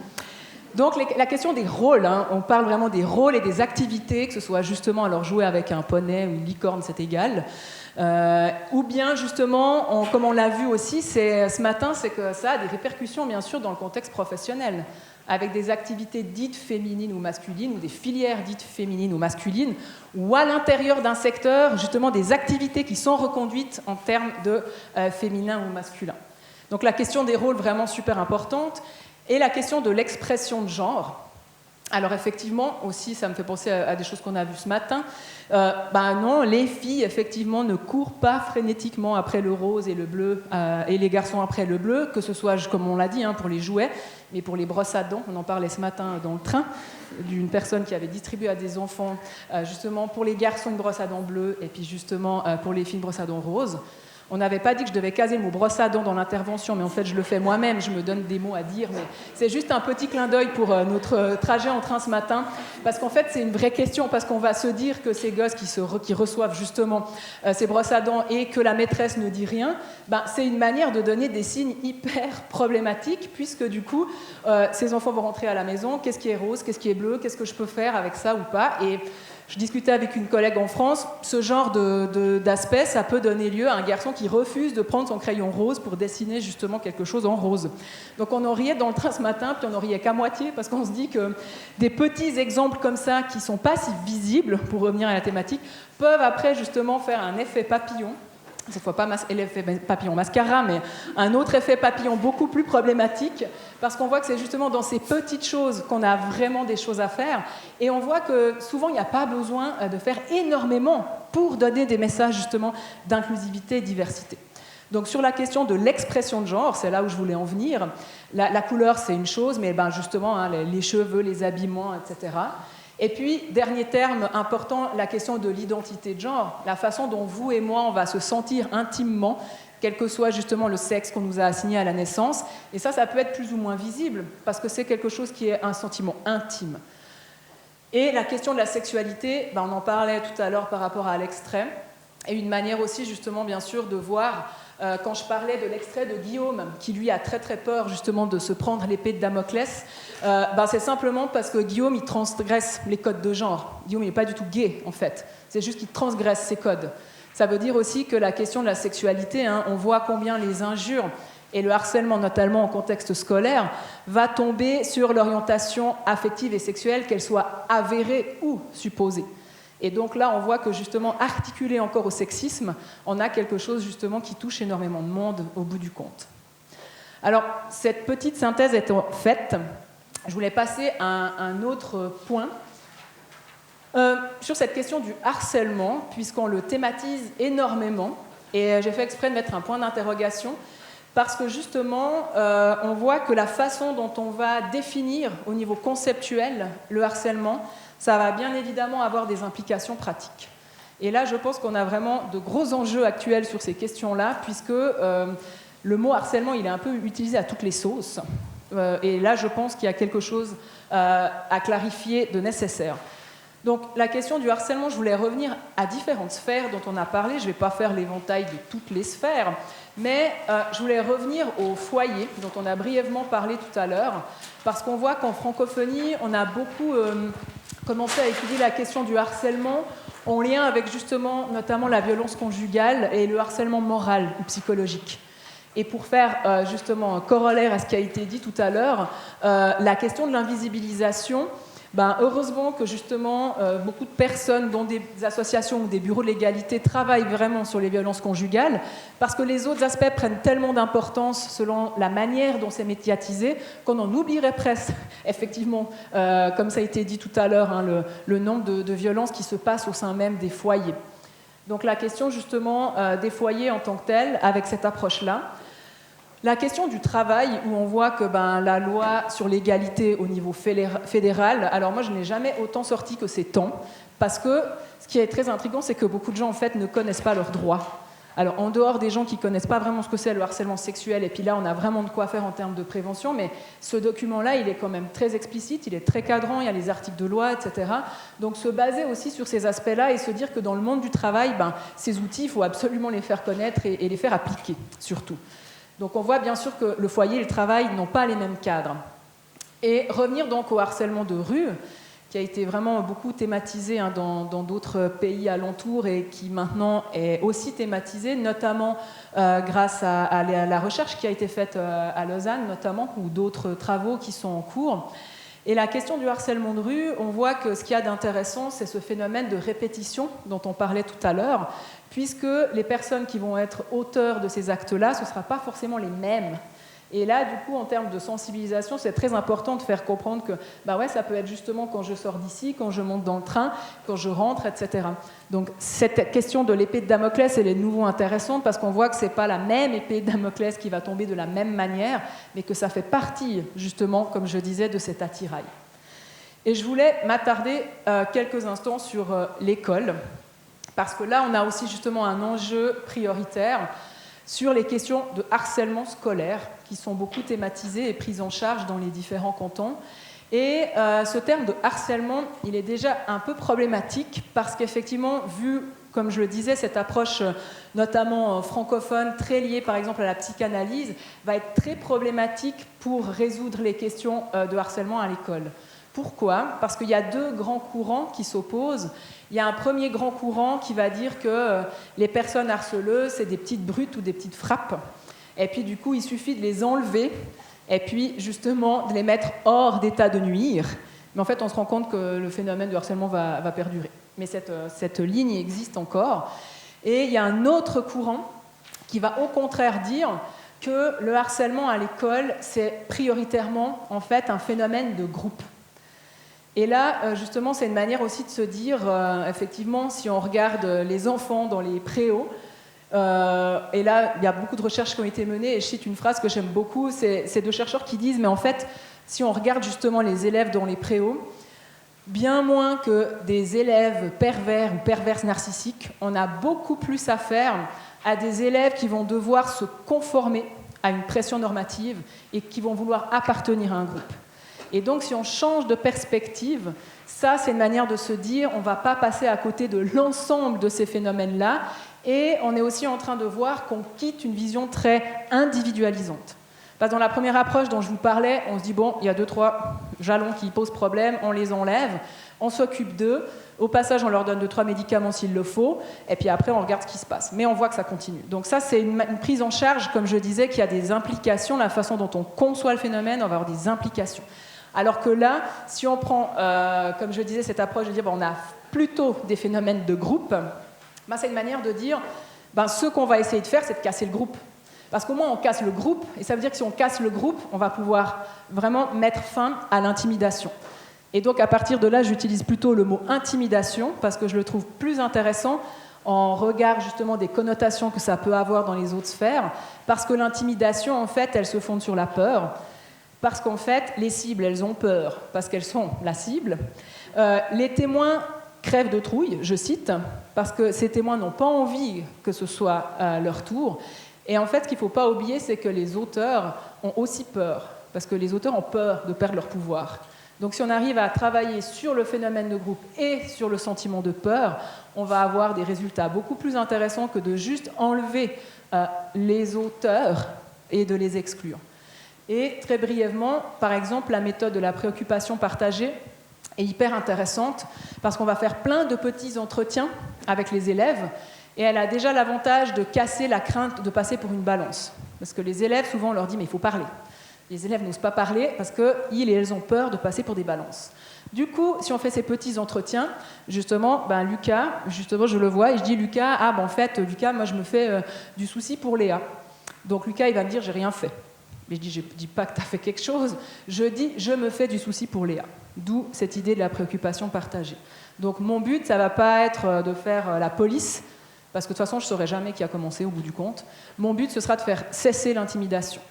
Donc la question des rôles, hein, on parle vraiment des rôles et des activités, que ce soit justement alors jouer avec un poney ou une licorne, c'est égal, ou bien justement, comme on l'a vu aussi ce matin, c'est que ça a des répercussions bien sûr dans le contexte professionnel, avec des activités dites féminines ou masculines, ou des filières dites féminines ou masculines, ou à l'intérieur d'un secteur, justement des activités qui sont reconduites en termes de féminin ou masculin. Donc la question des rôles vraiment super importante, et la question de l'expression de genre. Alors effectivement, aussi, ça me fait penser à des choses qu'on a vues ce matin. Non, les filles, effectivement, ne courent pas frénétiquement après le rose et le bleu, et les garçons après le bleu, que ce soit, comme on l'a dit, pour les jouets, mais pour les brosses à dents. On en parlait ce matin dans le train, d'une personne qui avait distribué à des enfants, justement, pour les garçons, une brosse à dents bleue, et puis justement, pour les filles, une brosse à dents rose. On n'avait pas dit que je devais caser le mot brosse à dents dans l'intervention, mais en fait, je le fais moi-même, je me donne des mots à dire, mais c'est juste un petit clin d'œil pour notre trajet en train ce matin, parce qu'en fait, c'est une vraie question, parce qu'on va se dire que ces gosses qui reçoivent justement ces brosses à dents et que la maîtresse ne dit rien, c'est une manière de donner des signes hyper problématiques, puisque du coup, ces enfants vont rentrer à la maison, qu'est-ce qui est rose, qu'est-ce qui est bleu, qu'est-ce que je peux faire avec ça ou pas, et je discutais avec une collègue en France, ce genre d'aspect, ça peut donner lieu à un garçon qui refuse de prendre son crayon rose pour dessiner justement quelque chose en rose. Donc on en riait dans le train ce matin, puis on en riait qu'à moitié, parce qu'on se dit que des petits exemples comme ça, qui ne sont pas si visibles, pour revenir à la thématique, peuvent après justement faire un effet papillon, cette fois pas l'effet papillon mascara, mais un autre effet papillon beaucoup plus problématique, parce qu'on voit que c'est justement dans ces petites choses qu'on a vraiment des choses à faire, et on voit que souvent il n'y a pas besoin de faire énormément pour donner des messages justement d'inclusivité et diversité. Donc sur la question de l'expression de genre, c'est là où je voulais en venir, la couleur c'est une chose, mais justement hein, les cheveux, les habillements, etc. Et puis, dernier terme important, la question de l'identité de genre, la façon dont vous et moi, on va se sentir intimement, quel que soit justement le sexe qu'on nous a assigné à la naissance. Et ça peut être plus ou moins visible, parce que c'est quelque chose qui est un sentiment intime. Et la question de la sexualité, on en parlait tout à l'heure par rapport à l'extrait, et une manière aussi justement, bien sûr, de voir... quand je parlais de l'extrait de Guillaume, qui lui a très très peur justement de se prendre l'épée de Damoclès, c'est simplement parce que Guillaume, il transgresse les codes de genre. Guillaume, il n'est pas du tout gay, en fait. C'est juste qu'il transgresse ces codes. Ça veut dire aussi que la question de la sexualité, hein, on voit combien les injures et le harcèlement, notamment en contexte scolaire, va tomber sur l'orientation affective et sexuelle, qu'elle soit avérée ou supposée. Et donc là, on voit que justement, articulé encore au sexisme, on a quelque chose justement qui touche énormément de monde au bout du compte. Alors, cette petite synthèse étant faite, je voulais passer à un autre point sur cette question du harcèlement, puisqu'on le thématise énormément, et j'ai fait exprès de mettre un point d'interrogation, parce que justement, on voit que la façon dont on va définir au niveau conceptuel le harcèlement, ça va bien évidemment avoir des implications pratiques. Et là, je pense qu'on a vraiment de gros enjeux actuels sur ces questions-là, puisque le mot harcèlement, il est un peu utilisé à toutes les sauces. Et là, je pense qu'il y a quelque chose à clarifier de nécessaire. Donc, la question du harcèlement, je voulais revenir à différentes sphères dont on a parlé. Je ne vais pas faire l'éventail de toutes les sphères, mais je voulais revenir au foyer, dont on a brièvement parlé tout à l'heure, parce qu'on voit qu'en francophonie, on a beaucoup... commencer à étudier la question du harcèlement en lien avec justement notamment la violence conjugale et le harcèlement moral ou psychologique. Et pour faire justement un corollaire à ce qui a été dit tout à l'heure, la question de l'invisibilisation, heureusement que justement beaucoup de personnes, dont des associations ou des bureaux de l'égalité, travaillent vraiment sur les violences conjugales, parce que les autres aspects prennent tellement d'importance selon la manière dont c'est médiatisé, qu'on en oublierait presque, effectivement, comme ça a été dit tout à l'heure, hein, le nombre de violences qui se passent au sein même des foyers. Donc la question justement des foyers en tant que tels, avec cette approche-là. La question du travail, où on voit que la loi sur l'égalité au niveau fédéral, alors moi je n'ai jamais autant sorti que ces temps, parce que ce qui est très intriguant, c'est que beaucoup de gens en fait ne connaissent pas leurs droits. Alors en dehors des gens qui ne connaissent pas vraiment ce que c'est le harcèlement sexuel, et puis là on a vraiment de quoi faire en termes de prévention, mais ce document-là il est quand même très explicite, il est très cadrant, il y a les articles de loi, etc. Donc se baser aussi sur ces aspects-là et se dire que dans le monde du travail, ces outils, il faut absolument les faire connaître et les faire appliquer, surtout. Donc on voit bien sûr que le foyer et le travail n'ont pas les mêmes cadres. Et revenir donc au harcèlement de rue, qui a été vraiment beaucoup thématisé dans d'autres pays alentours et qui maintenant est aussi thématisé, notamment grâce à la recherche qui a été faite à Lausanne, notamment, ou d'autres travaux qui sont en cours. Et la question du harcèlement de rue, on voit que ce qu'il y a d'intéressant, c'est ce phénomène de répétition dont on parlait tout à l'heure, puisque les personnes qui vont être auteurs de ces actes-là, ce ne sera pas forcément les mêmes. Et là, du coup, en termes de sensibilisation, c'est très important de faire comprendre que ça peut être justement quand je sors d'ici, quand je monte dans le train, quand je rentre, etc. Donc cette question de l'épée de Damoclès, elle est de nouveau intéressante parce qu'on voit que ce n'est pas la même épée de Damoclès qui va tomber de la même manière, mais que ça fait partie, justement, comme je disais, de cet attirail. Et je voulais m'attarder quelques instants sur l'école, parce que là, on a aussi justement un enjeu prioritaire sur les questions de harcèlement scolaire qui sont beaucoup thématisées et prises en charge dans les différents cantons. Et ce terme de harcèlement, il est déjà un peu problématique parce qu'effectivement, vu, comme je le disais, cette approche notamment francophone, très liée par exemple à la psychanalyse, va être très problématique pour résoudre les questions de harcèlement à l'école. Pourquoi ? Parce qu'il y a deux grands courants qui s'opposent. Il y a un premier grand courant qui va dire que les personnes harceleuses, c'est des petites brutes ou des petites frappes. Et puis du coup, il suffit de les enlever et puis justement de les mettre hors d'état de nuire. Mais en fait, on se rend compte que le phénomène de harcèlement va perdurer. Mais cette ligne existe encore. Et il y a un autre courant qui va au contraire dire que le harcèlement à l'école, c'est prioritairement en fait un phénomène de groupe. Et là, justement, c'est une manière aussi de se dire, effectivement, si on regarde les enfants dans les préaux, et là, il y a beaucoup de recherches qui ont été menées, et je cite une phrase que j'aime beaucoup, c'est deux chercheurs qui disent, mais en fait, si on regarde justement les élèves dans les préaux, bien moins que des élèves pervers ou perverses narcissiques, on a beaucoup plus à faire à des élèves qui vont devoir se conformer à une pression normative et qui vont vouloir appartenir à un groupe. Et donc, si on change de perspective, ça, c'est une manière de se dire on ne va pas passer à côté de l'ensemble de ces phénomènes-là, et on est aussi en train de voir qu'on quitte une vision très individualisante. Parce que dans la première approche dont je vous parlais, on se dit bon, il y a 2-3 jalons qui posent problème, on les enlève, on s'occupe d'eux, au passage on leur donne 2-3 médicaments s'il le faut, et puis après on regarde ce qui se passe. Mais on voit que ça continue. Donc ça c'est une prise en charge, comme je disais, qui a des implications, la façon dont on conçoit le phénomène, on va avoir des implications. Alors que là, si on prend, comme je disais, cette approche de dire bon, on a plutôt des phénomènes de groupe, ben, c'est une manière de dire ben, ce qu'on va essayer de faire, c'est de casser le groupe. Parce qu'au moins on casse le groupe, et ça veut dire que si on casse le groupe, on va pouvoir vraiment mettre fin à l'intimidation. Et donc à partir de là, j'utilise plutôt le mot intimidation, parce que je le trouve plus intéressant en regard justement des connotations que ça peut avoir dans les autres sphères, parce que l'intimidation, en fait, elle se fonde sur la peur, parce qu'en fait, les cibles, elles ont peur, parce qu'elles sont la cible. Les témoins crèvent de trouille, je cite, parce que ces témoins n'ont pas envie que ce soit leur tour. Et en fait, ce qu'il ne faut pas oublier, c'est que les auteurs ont aussi peur, parce que les auteurs ont peur de perdre leur pouvoir. Donc si on arrive à travailler sur le phénomène de groupe et sur le sentiment de peur, on va avoir des résultats beaucoup plus intéressants que de juste enlever les auteurs et de les exclure. Et très brièvement, par exemple, la méthode de la préoccupation partagée est hyper intéressante, parce qu'on va faire plein de petits entretiens avec les élèves, et elle a déjà l'avantage de casser la crainte de passer pour une balance. Parce que les élèves, souvent, on leur dit « mais il faut parler ». Les élèves n'osent pas parler parce qu'ils et elles ont peur de passer pour des balances. Du coup, si on fait ces petits entretiens, justement, ben Lucas, justement, je le vois, et je dis « Lucas, ah ben en fait, Lucas, moi je me fais du souci pour Léa ». Donc Lucas, il va me dire « j'ai rien fait ». Mais je dis pas que tu as fait quelque chose, je dis « je me fais du souci pour Léa ». D'où cette idée de la préoccupation partagée. Donc mon but, ça ne va pas être de faire la police, parce que de toute façon, je ne saurais jamais qui a commencé au bout du compte. Mon but, ce sera de faire cesser l'intimidation.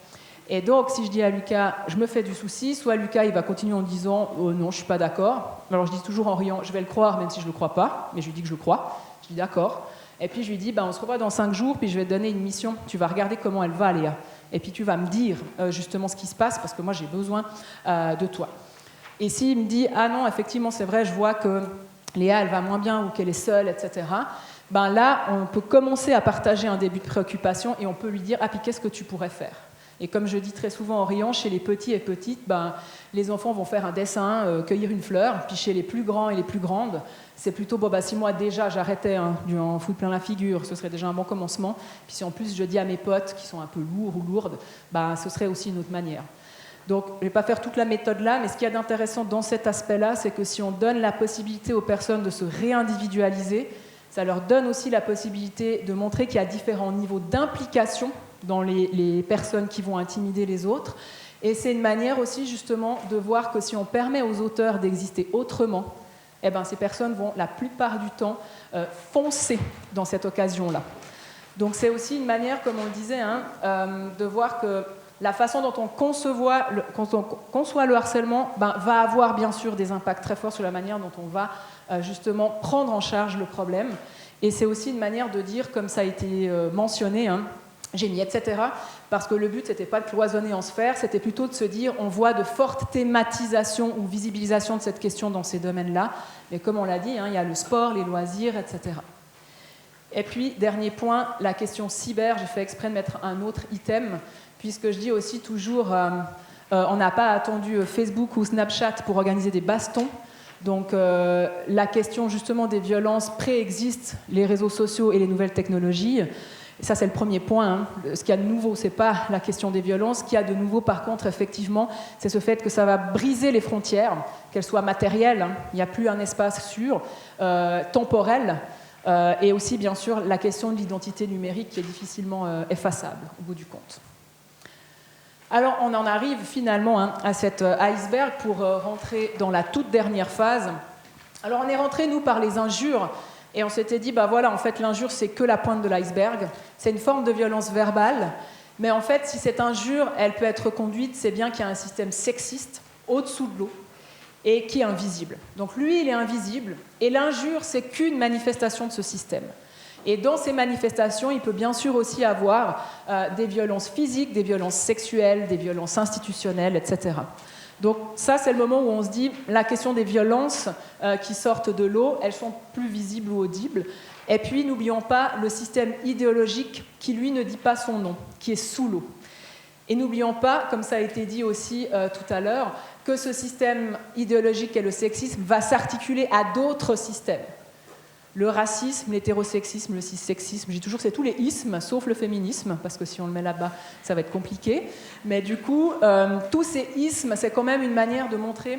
Et donc, si je dis à Lucas, je me fais du souci, soit Lucas, il va continuer en disant, oh non, je ne suis pas d'accord. Alors, je dis toujours en riant, je vais le croire, même si je ne le crois pas, mais je lui dis que je le crois. Je dis d'accord. Et puis, je lui dis, on se revoit dans 5 jours, puis je vais te donner une mission. Tu vas regarder comment elle va, Léa. Et puis, tu vas me dire justement ce qui se passe, parce que moi, j'ai besoin de toi. Et s'il me dit, ah non, effectivement, c'est vrai, je vois que Léa, elle va moins bien, ou qu'elle est seule, etc., là, on peut commencer à partager un début de préoccupation et on peut lui dire « Ah, puis qu'est-ce que tu pourrais faire ?» Et comme je dis très souvent en riant, chez les petits et petites, les enfants vont faire un dessin, cueillir une fleur, puis chez les plus grands et les plus grandes, c'est plutôt si moi déjà j'arrêtais en foutre plein la figure, ce serait déjà un bon commencement. Puis si en plus je dis à mes potes qui sont un peu lourds ou lourdes, ce serait aussi une autre manière. Donc, je ne vais pas faire toute la méthode là, mais ce qu'il y a d'intéressant dans cet aspect-là, c'est que si on donne la possibilité aux personnes de se réindividualiser, ça leur donne aussi la possibilité de montrer qu'il y a différents niveaux d'implication dans les personnes qui vont intimider les autres. Et c'est une manière aussi justement de voir que si on permet aux auteurs d'exister autrement, ces personnes vont la plupart du temps foncer dans cette occasion-là. Donc c'est aussi une manière, comme on le disait, de voir que la façon dont on conçoit le harcèlement va avoir bien sûr des impacts très forts sur la manière dont on va justement prendre en charge le problème. Et c'est aussi une manière de dire, comme ça a été mentionné, j'ai mis etc., parce que le but, c'était pas de cloisonner en sphères, c'était plutôt de se dire, on voit de fortes thématisations ou visibilisations de cette question dans ces domaines-là. Mais comme on l'a dit, il y a le sport, les loisirs, etc. Et puis, dernier point, la question cyber, j'ai fait exprès de mettre un autre item, puisque je dis aussi toujours, on n'a pas attendu Facebook ou Snapchat pour organiser des bastons. Donc la question justement des violences préexiste les réseaux sociaux et les nouvelles technologies. Et ça, c'est le premier point. Ce qu'il y a de nouveau, ce n'est pas la question des violences. Ce qu'il y a de nouveau, par contre, effectivement, c'est ce fait que ça va briser les frontières, qu'elles soient matérielles. Il n'y a plus un espace sûr, temporel. et aussi, bien sûr, la question de l'identité numérique qui est difficilement effaçable, au bout du compte. Alors, on en arrive finalement à cet iceberg pour rentrer dans la toute dernière phase. Alors, on est rentré, nous, par les injures, et on s'était dit, bah voilà, en fait, l'injure, c'est que la pointe de l'iceberg. C'est une forme de violence verbale, mais en fait, si cette injure, elle peut être conduite, c'est bien qu'il y a un système sexiste au-dessous de l'eau, et qui est invisible. Donc lui, il est invisible, et l'injure, c'est qu'une manifestation de ce système. Et dans ces manifestations, il peut bien sûr aussi avoir des violences physiques, des violences sexuelles, des violences institutionnelles, etc. Donc ça, c'est le moment où on se dit, la question des violences qui sortent de l'eau, elles sont plus visibles ou audibles. Et puis, n'oublions pas le système idéologique qui, lui, ne dit pas son nom, qui est sous l'eau. Et n'oublions pas, comme ça a été dit aussi tout à l'heure, que ce système idéologique et le sexisme va s'articuler à d'autres systèmes. Le racisme, l'hétérosexisme, le cissexisme, je dis toujours que c'est tous les ismes, sauf le féminisme, parce que si on le met là-bas, ça va être compliqué. Mais du coup, tous ces ismes, c'est quand même une manière de montrer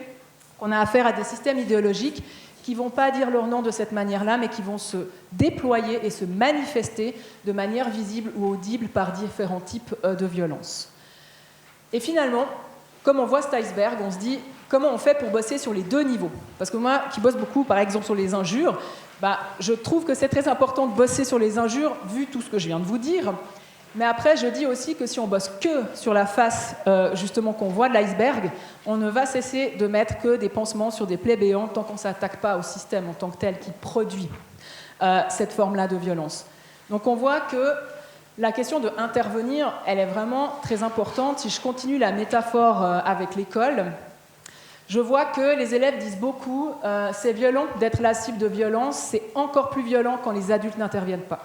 qu'on a affaire à des systèmes idéologiques qui ne vont pas dire leur nom de cette manière-là, mais qui vont se déployer et se manifester de manière visible ou audible par différents types de violences. Et finalement, comme on voit cet iceberg, on se dit comment on fait pour bosser sur les deux niveaux. Parce que moi, qui bosse beaucoup, par exemple, sur les injures, je trouve que c'est très important de bosser sur les injures, vu tout ce que je viens de vous dire. Mais après, je dis aussi que si on bosse que sur la face, justement, qu'on voit de l'iceberg, on ne va cesser de mettre que des pansements sur des plaies béantes tant qu'on ne s'attaque pas au système en tant que tel qui produit cette forme-là de violence. Donc on voit que la question de intervenir, elle est vraiment très importante. Si je continue la métaphore avec l'école, je vois que les élèves disent beaucoup c'est violent d'être la cible de violence, c'est encore plus violent quand les adultes n'interviennent pas.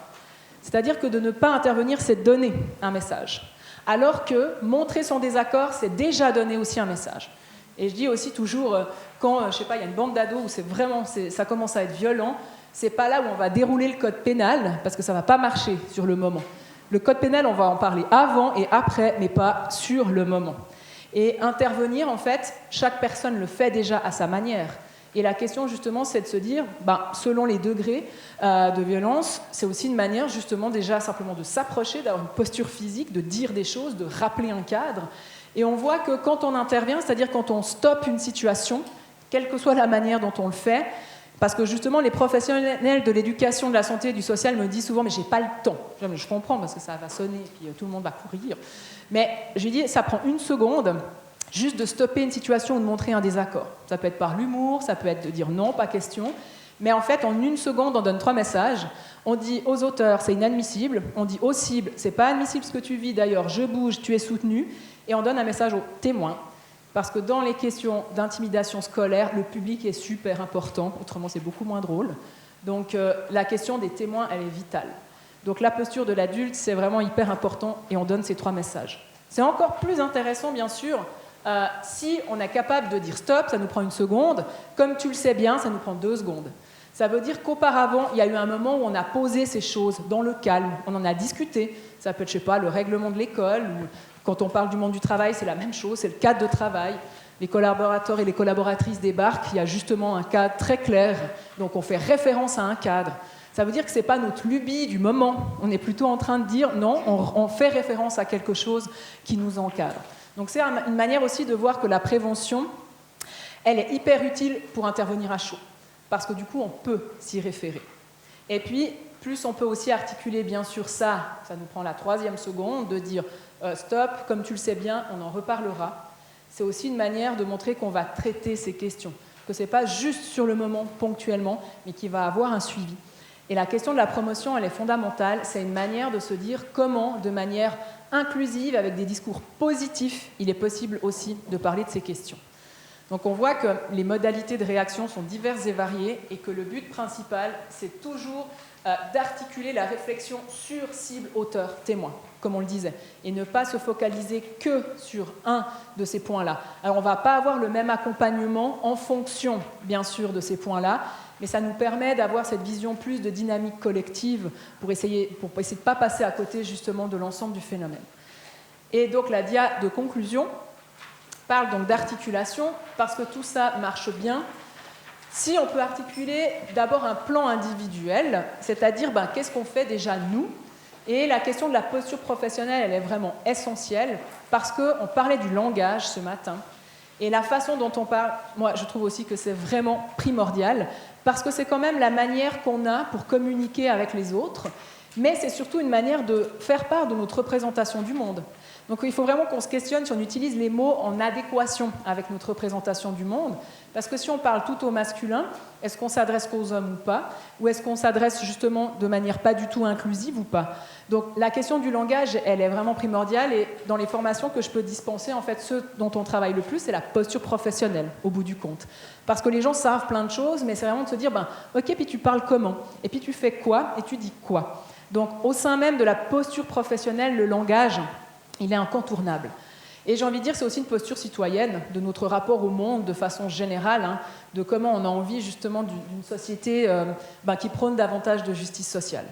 C'est-à-dire que de ne pas intervenir, c'est donner un message. Alors que montrer son désaccord, c'est déjà donner aussi un message. Et je dis aussi toujours, quand, je sais pas, il y a une bande d'ados où ça commence à être violent, c'est pas là où on va dérouler le code pénal, parce que ça va pas marcher sur le moment. Le code pénal, on va en parler avant et après, mais pas sur le moment. Et intervenir, en fait, chaque personne le fait déjà à sa manière. Et la question, justement, c'est de se dire, selon les degrés de violence, c'est aussi une manière, justement, déjà simplement de s'approcher, d'avoir une posture physique, de dire des choses, de rappeler un cadre. Et on voit que quand on intervient, c'est-à-dire quand on stoppe une situation, quelle que soit la manière dont on le fait, parce que justement, les professionnels de l'éducation, de la santé et du social me disent souvent « mais j'ai pas le temps ». Je comprends, parce que ça va sonner, et puis tout le monde va courir. Mais j'ai dit, ça prend une seconde, juste de stopper une situation ou de montrer un désaccord. Ça peut être par l'humour, ça peut être de dire « non, pas question ». Mais en fait, en une seconde, on donne 3 messages. On dit aux auteurs « c'est inadmissible », on dit aux cibles « c'est pas admissible ce que tu vis, d'ailleurs, je bouge, tu es soutenu », et on donne un message aux témoins. Parce que dans les questions d'intimidation scolaire, le public est super important, autrement c'est beaucoup moins drôle. Donc la question des témoins, elle est vitale. Donc la posture de l'adulte, c'est vraiment hyper important et on donne ces 3 messages. C'est encore plus intéressant, bien sûr, si on est capable de dire stop, ça nous prend 1 seconde. Comme tu le sais bien, ça nous prend 2 secondes. Ça veut dire qu'auparavant, il y a eu un moment où on a posé ces choses dans le calme, on en a discuté. Ça peut être, je sais pas, le règlement de l'école, ou quand on parle du monde du travail, c'est la même chose, c'est le cadre de travail. Les collaborateurs et les collaboratrices débarquent, il y a justement un cadre très clair, donc on fait référence à un cadre. Ça veut dire que ce n'est pas notre lubie du moment, on est plutôt en train de dire non, on fait référence à quelque chose qui nous encadre. Donc c'est une manière aussi de voir que la prévention, elle est hyper utile pour intervenir à chaud, parce que du coup on peut s'y référer. Et puis, plus on peut aussi articuler bien sûr ça nous prend la 3e seconde, de dire stop, comme tu le sais bien, on en reparlera. C'est aussi une manière de montrer qu'on va traiter ces questions, que ce n'est pas juste sur le moment, ponctuellement, mais qu'il va avoir un suivi. Et la question de la promotion, elle est fondamentale. C'est une manière de se dire comment, de manière inclusive, avec des discours positifs, il est possible aussi de parler de ces questions. Donc on voit que les modalités de réaction sont diverses et variées et que le but principal, c'est toujours d'articuler la réflexion sur cible, auteur, témoin, comme on le disait, et ne pas se focaliser que sur un de ces points-là. Alors on ne va pas avoir le même accompagnement en fonction, bien sûr, de ces points-là, mais ça nous permet d'avoir cette vision plus de dynamique collective pour essayer de ne pas passer à côté justement de l'ensemble du phénomène. Et donc la dia de conclusion parle donc d'articulation, parce que tout ça marche bien Si on peut articuler d'abord un plan individuel, c'est-à-dire qu'est-ce qu'on fait déjà nous, et la question de la posture professionnelle, elle est vraiment essentielle, parce qu'on parlait du langage ce matin, et la façon dont on parle, moi je trouve aussi que c'est vraiment primordial, parce que c'est quand même la manière qu'on a pour communiquer avec les autres, mais c'est surtout une manière de faire part de notre représentation du monde. Donc il faut vraiment qu'on se questionne si on utilise les mots en adéquation avec notre représentation du monde, parce que si on parle tout au masculin, est-ce qu'on s'adresse qu'aux hommes ou pas, ou est-ce qu'on s'adresse justement de manière pas du tout inclusive ou pas? Donc la question du langage, elle est vraiment primordiale, et dans les formations que je peux dispenser, en fait, ce dont on travaille le plus, c'est la posture professionnelle, au bout du compte. Parce que les gens savent plein de choses, mais c'est vraiment de se dire, ok, puis tu parles comment? Et puis tu fais quoi? Et tu dis quoi? Donc au sein même de la posture professionnelle, le langage, il est incontournable. Et j'ai envie de dire, c'est aussi une posture citoyenne de notre rapport au monde de façon générale, de comment on a envie justement d'une société qui prône davantage de justice sociale.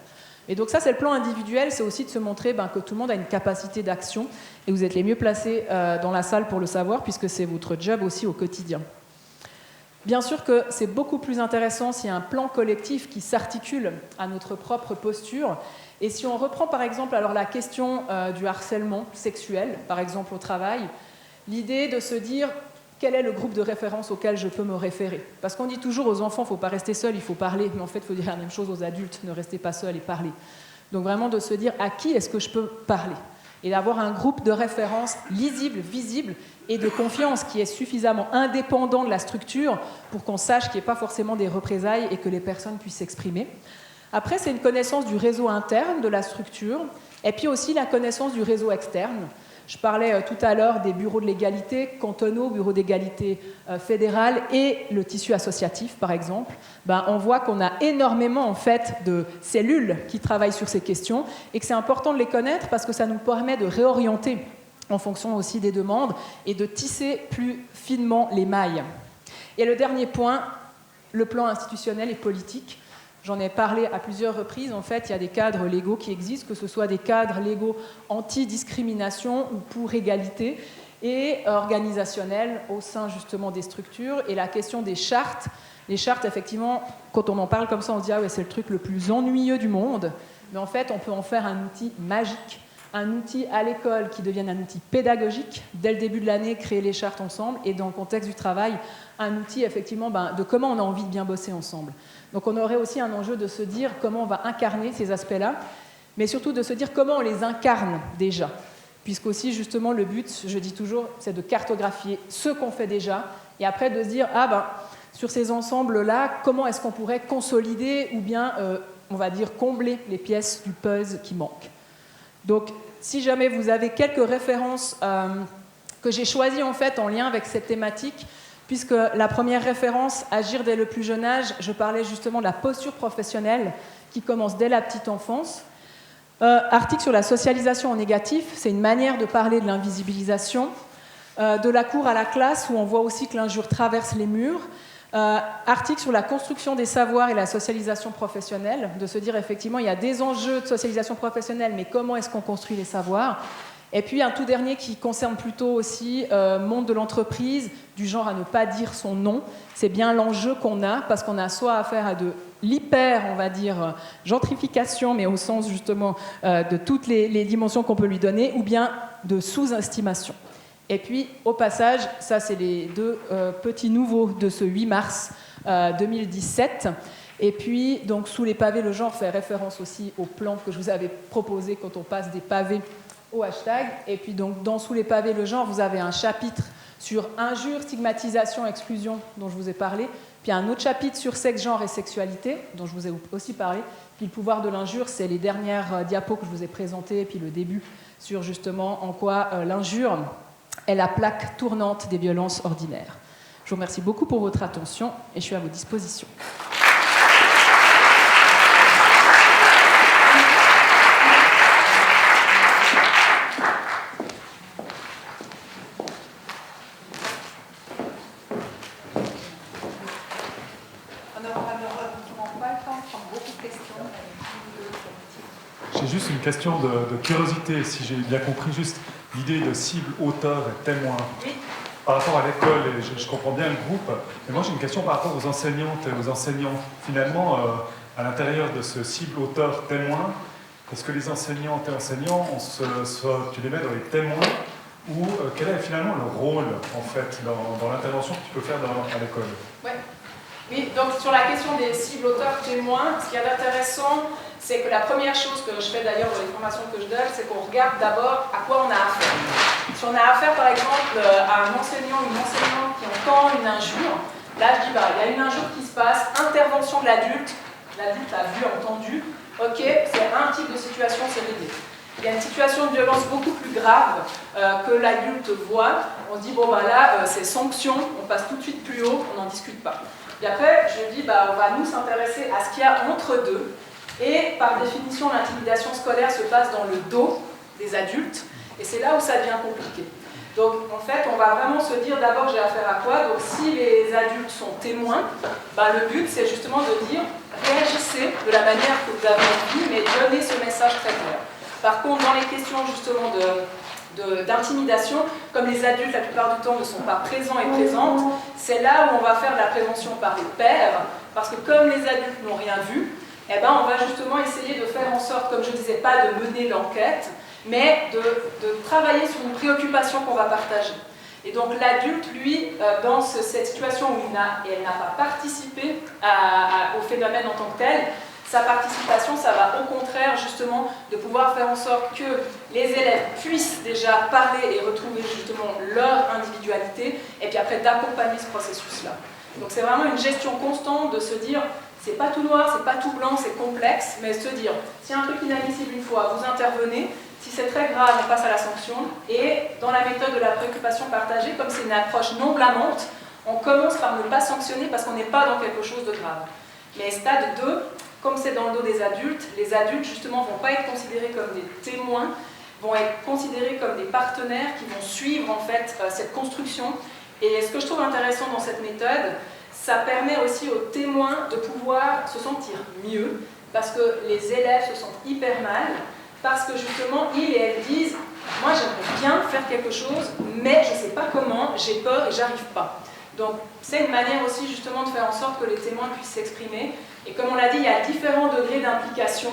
Et donc ça, c'est le plan individuel, c'est aussi de se montrer que tout le monde a une capacité d'action, et vous êtes les mieux placés dans la salle pour le savoir, puisque c'est votre job aussi au quotidien. Bien sûr que c'est beaucoup plus intéressant s'il y a un plan collectif qui s'articule à notre propre posture. Et si on reprend par exemple alors la question du harcèlement sexuel, par exemple au travail, l'idée de se dire quel est le groupe de référence auquel je peux me référer. Parce qu'on dit toujours aux enfants, il ne faut pas rester seul, il faut parler, mais en fait il faut dire la même chose aux adultes, ne restez pas seul et parlez. Donc vraiment de se dire à qui est-ce que je peux parler, et d'avoir un groupe de référence lisible, visible, et de confiance qui est suffisamment indépendant de la structure pour qu'on sache qu'il n'y ait pas forcément des représailles et que les personnes puissent s'exprimer. Après, c'est une connaissance du réseau interne de la structure, et puis aussi la connaissance du réseau externe. Je parlais tout à l'heure des bureaux de l'égalité cantonaux, bureaux d'égalité fédérales et le tissu associatif, par exemple. On voit qu'on a énormément en fait de cellules qui travaillent sur ces questions, et que c'est important de les connaître parce que ça nous permet de réorienter en fonction aussi des demandes et de tisser plus finement les mailles. Et le dernier point, le plan institutionnel et politique. J'en ai parlé à plusieurs reprises. En fait, il y a des cadres légaux qui existent, que ce soit des cadres légaux anti-discrimination ou pour égalité, et organisationnels au sein justement des structures. Et la question des chartes. Les chartes, effectivement, quand on en parle comme ça, on se dit « Ah ouais, c'est le truc le plus ennuyeux du monde ». Mais en fait, on peut en faire un outil magique, un outil à l'école qui devienne un outil pédagogique. Dès le début de l'année, créer les chartes ensemble, et dans le contexte du travail, un outil effectivement de comment on a envie de bien bosser ensemble. Donc on aurait aussi un enjeu de se dire comment on va incarner ces aspects-là, mais surtout de se dire comment on les incarne déjà. Puisqu'aussi, justement, le but, je dis toujours, c'est de cartographier ce qu'on fait déjà, et après de se dire, sur ces ensembles-là, comment est-ce qu'on pourrait consolider ou bien, on va dire, combler les pièces du puzzle qui manquent. Donc, si jamais vous avez quelques références que j'ai choisies en fait en lien avec cette thématique, puisque la première référence, agir dès le plus jeune âge, je parlais justement de la posture professionnelle qui commence dès la petite enfance. Article sur la socialisation en négatif, c'est une manière de parler de l'invisibilisation. De la cour à la classe, où on voit aussi que l'injure traverse les murs. Article sur la construction des savoirs et la socialisation professionnelle, de se dire effectivement il y a des enjeux de socialisation professionnelle, mais comment est-ce qu'on construit les savoirs? Et puis un tout dernier qui concerne plutôt aussi monde de l'entreprise, du genre à ne pas dire son nom. C'est bien l'enjeu qu'on a, parce qu'on a soit affaire à de l'hyper, on va dire, gentrification, mais au sens justement de toutes les dimensions qu'on peut lui donner, ou bien de sous-estimation. Et puis, au passage, ça c'est les deux petits nouveaux de ce 8 mars 2017. Et puis, donc, sous les pavés, le genre fait référence aussi au plan que je vous avais proposé quand on passe des pavés au hashtag. Et puis, donc, dans sous les pavés, le genre, vous avez un chapitre sur injure, stigmatisation, exclusion, dont je vous ai parlé. Puis un autre chapitre sur sexe, genre et sexualité, dont je vous ai aussi parlé. Puis le pouvoir de l'injure, c'est les dernières diapos que je vous ai présentées, et puis le début sur justement en quoi l'injure est la plaque tournante des violences ordinaires. Je vous remercie beaucoup pour votre attention et je suis à vos dispositions. J'ai juste une question de curiosité, si j'ai bien compris, juste l'idée de cible auteur est tellement par rapport à l'école, et je comprends bien le groupe, mais moi j'ai une question par rapport aux enseignantes et aux enseignants. Finalement, à l'intérieur de ce cible auteur-témoin, est-ce que les enseignantes et enseignants, tu les mets dans les témoins, ou quel est finalement le rôle, en fait, dans l'intervention que tu peux faire à l'école? Ouais. Oui, donc sur la question des cibles auteurs-témoins, ce qui est intéressant, c'est que la première chose que je fais d'ailleurs dans les formations que je donne, c'est qu'on regarde d'abord à quoi on a affaire. Si on a affaire par exemple à un enseignant ou une enseignante qui entend une injure, là je dis bah, il y a une injure qui se passe, intervention de l'adulte a vu, entendu, ok, c'est un type de situation, c'est réglé. Il y a une situation de violence beaucoup plus grave que l'adulte voit, on se dit bon bah là c'est sanction, on passe tout de suite plus haut, on n'en discute pas. Et après je dis bah on va nous s'intéresser à ce qu'il y a entre deux. Et par définition, l'intimidation scolaire se passe dans le dos des adultes, et c'est là où ça devient compliqué. Donc en fait, on va vraiment se dire d'abord j'ai affaire à quoi. Donc si les adultes sont témoins, ben, le but c'est justement de dire réagissez de la manière que vous avez envie, mais donnez ce message très clair. Par contre, dans les questions justement d'intimidation, comme les adultes la plupart du temps ne sont pas présents et présentes, c'est là où on va faire de la prévention par les pairs, parce que comme les adultes n'ont rien vu, eh ben, on va justement essayer de faire en sorte, comme je ne disais pas, de mener l'enquête, mais de travailler sur une préoccupation qu'on va partager. Et donc l'adulte, lui, dans cette situation où elle n'a pas participé au phénomène en tant que tel, sa participation, ça va au contraire justement de pouvoir faire en sorte que les élèves puissent déjà parler et retrouver justement leur individualité, et puis après d'accompagner ce processus-là. Donc c'est vraiment une gestion constante de se dire c'est pas tout noir, c'est pas tout blanc, c'est complexe, mais se dire, si un truc inadmissible une fois, vous intervenez, si c'est très grave, on passe à la sanction, et dans la méthode de la préoccupation partagée, comme c'est une approche non blâmante, on commence par ne pas sanctionner parce qu'on n'est pas dans quelque chose de grave. Mais stade 2, comme c'est dans le dos des adultes, les adultes justement ne vont pas être considérés comme des témoins, vont être considérés comme des partenaires qui vont suivre en fait cette construction. Et ce que je trouve intéressant dans cette méthode, ça permet aussi aux témoins de pouvoir se sentir mieux, parce que les élèves se sentent hyper mal, parce que justement, ils et elles disent « moi j'aimerais bien faire quelque chose, mais je ne sais pas comment, j'ai peur et j'arrive pas ». Donc c'est une manière aussi justement de faire en sorte que les témoins puissent s'exprimer. Et comme on l'a dit, il y a différents degrés d'implication,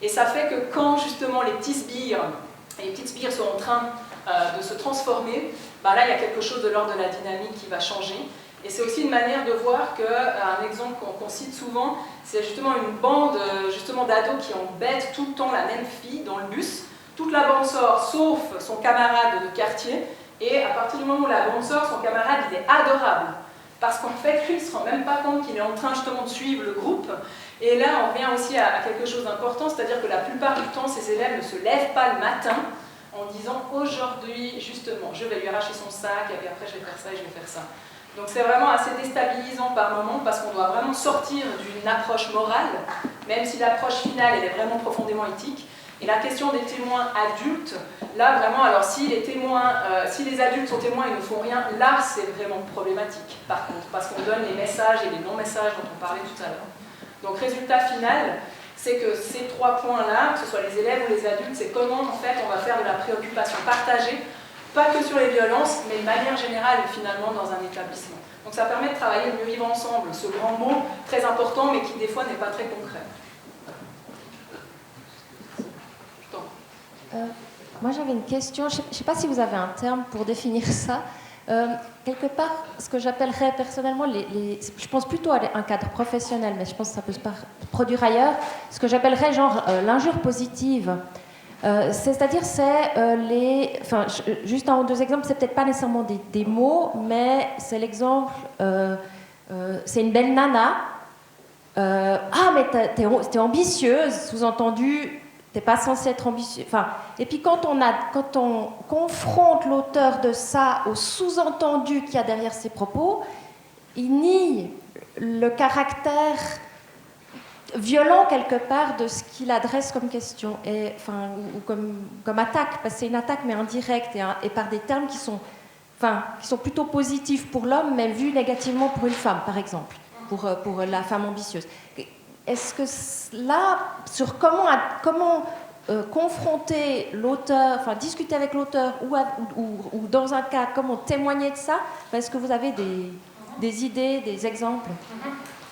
et ça fait que quand justement les petits sbires, et les petites sbires sont en train de se transformer, ben là il y a quelque chose de l'ordre de la dynamique qui va changer. Et c'est aussi une manière de voir qu'un exemple qu'on cite souvent, c'est justement une bande justement d'ados qui embêtent tout le temps la même fille dans le bus. Toute la bande sort, sauf son camarade de quartier, et à partir du moment où la bande sort, son camarade il est adorable. Parce qu'en fait, lui, il ne se rend même pas compte qu'il est en train justement de suivre le groupe. Et là, on revient aussi à quelque chose d'important, c'est-à-dire que la plupart du temps, ces élèves ne se lèvent pas le matin en disant « aujourd'hui, justement, je vais lui arracher son sac, et puis après je vais faire ça et je vais faire ça ». Donc c'est vraiment assez déstabilisant par moment parce qu'on doit vraiment sortir d'une approche morale, même si l'approche finale elle est vraiment profondément éthique. Et la question des témoins adultes, là vraiment, alors si les adultes sont témoins et ne font rien, là c'est vraiment problématique par contre, parce qu'on donne les messages et les non-messages dont on parlait tout à l'heure. Donc résultat final, c'est que ces trois points-là, que ce soit les élèves ou les adultes, c'est comment en fait on va faire de la préoccupation partagée, pas que sur les violences, mais de manière générale finalement dans un établissement. Donc ça permet de travailler le mieux vivre ensemble, ce grand mot très important mais qui des fois n'est pas très concret. Moi j'avais une question, je ne sais pas si vous avez un terme pour définir ça. Quelque part, ce que j'appellerais personnellement, je pense plutôt à un cadre professionnel, mais je pense que ça peut se produire ailleurs, ce que j'appellerais genre l'injure positive. C'est-à-dire, juste un ou deux exemples, c'est peut-être pas nécessairement des mots, mais c'est l'exemple, c'est une belle nana, ah mais t'es ambitieuse, sous-entendu, t'es pas censée être ambitieuse. Enfin, et puis quand on confronte l'auteur de ça au sous-entendu qu'il y a derrière ses propos, il nie le caractère violent quelque part de ce qu'il adresse comme question ou comme attaque, parce que c'est une attaque mais indirecte et par des termes qui sont plutôt positifs pour l'homme mais vus négativement pour une femme par exemple, pour la femme ambitieuse. Est-ce que là, sur comment confronter l'auteur, enfin discuter avec l'auteur ou dans un cas, comment témoigner de ça? Est-ce que vous avez des idées, des exemples?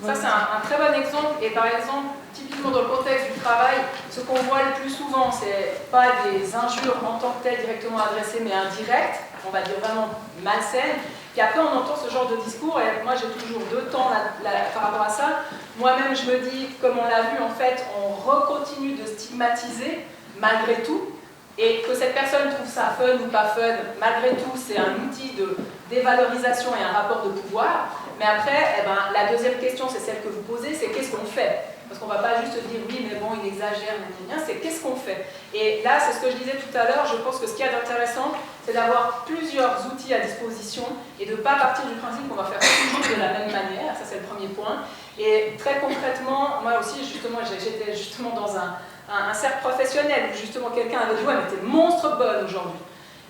Ça, c'est un très bon exemple. Et par exemple, typiquement dans le contexte du travail, ce qu'on voit le plus souvent, c'est pas des injures en tant que telles directement adressées, mais indirectes, on va dire vraiment malsaines. Puis après, on entend ce genre de discours, et moi j'ai toujours deux temps par rapport à ça. Moi-même, je me dis, comme on l'a vu, en fait, on recontinue de stigmatiser malgré tout, et que cette personne trouve ça fun ou pas fun, malgré tout, c'est un outil de dévalorisation et un rapport de pouvoir. Mais après, la deuxième question, c'est celle que vous posez, c'est qu'est-ce qu'on fait? Parce qu'on ne va pas juste dire oui, mais bon, il exagère, c'est qu'est-ce qu'on fait? Et là, c'est ce que je disais tout à l'heure, je pense que ce qu'il y a d'intéressant, c'est d'avoir plusieurs outils à disposition et de ne pas partir du principe qu'on va faire toujours de la même manière, ça c'est le premier point. Et très concrètement, moi aussi, justement, j'étais justement dans un cercle professionnel où justement quelqu'un avait dit ouais, mais t'es monstre bonne aujourd'hui.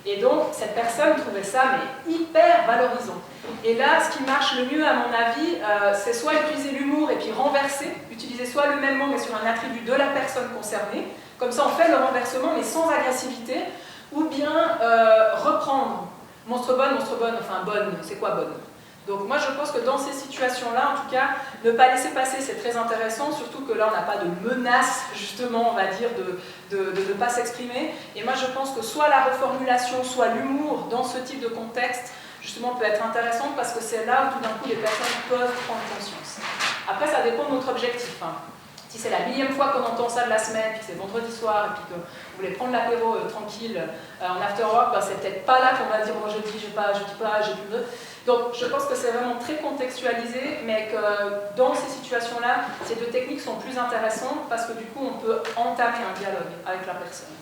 Et donc, cette personne trouvait ça mais hyper valorisant. Et là, ce qui marche le mieux, à mon avis, c'est soit utiliser l'humour et puis renverser, utiliser soit le même mot mais sur un attribut de la personne concernée, comme ça on fait le renversement mais sans agressivité, ou bien reprendre monstre bonne, enfin bonne, c'est quoi bonne? Donc moi je pense que dans ces situations-là, en tout cas, ne pas laisser passer, c'est très intéressant, surtout que là on n'a pas de menace, justement, on va dire, de ne pas s'exprimer. Et moi je pense que soit la reformulation, soit l'humour dans ce type de contexte, justement, peut être intéressant parce que c'est là où tout d'un coup les personnes peuvent prendre conscience. Après, ça dépend de notre objectif. Si c'est la millième fois qu'on entend ça de la semaine, puis que c'est vendredi soir, et puis que vous voulez prendre l'apéro tranquille en after work, c'est peut-être pas là qu'on va dire moi je dis pas, j'ai plus de... Donc je pense que c'est vraiment très contextualisé, mais que dans ces situations-là, ces deux techniques sont plus intéressantes parce que du coup on peut entamer un dialogue avec la personne.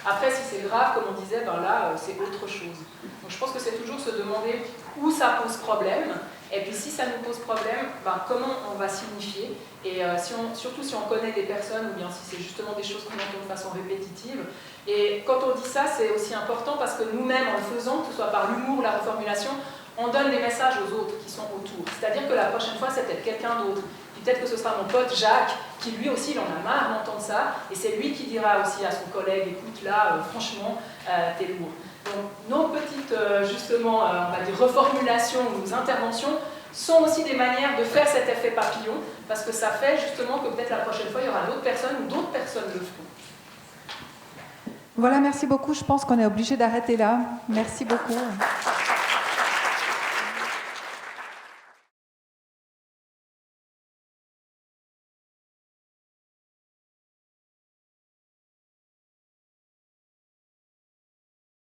Après, si c'est grave, comme on disait, là, c'est autre chose. Donc je pense que c'est toujours se demander où ça pose problème, et puis si ça nous pose problème, comment on va signifier, et surtout si on connaît des personnes, ou bien si c'est justement des choses qu'on entend de façon répétitive. Et quand on dit ça, c'est aussi important parce que nous-mêmes, en le faisant, que ce soit par l'humour ou la reformulation, on donne des messages aux autres qui sont autour. C'est-à-dire que la prochaine fois, c'est peut-être quelqu'un d'autre. Peut-être que ce sera mon pote Jacques, qui lui aussi, il en a marre d'entendre ça, et c'est lui qui dira aussi à son collègue, écoute là, franchement, t'es lourd. Donc nos petites, justement, on va dire reformulations ou nos interventions sont aussi des manières de faire cet effet papillon, parce que ça fait justement que peut-être la prochaine fois, il y aura d'autres personnes ou d'autres personnes le feront. Voilà, merci beaucoup. Je pense qu'on est obligé d'arrêter là. Merci beaucoup.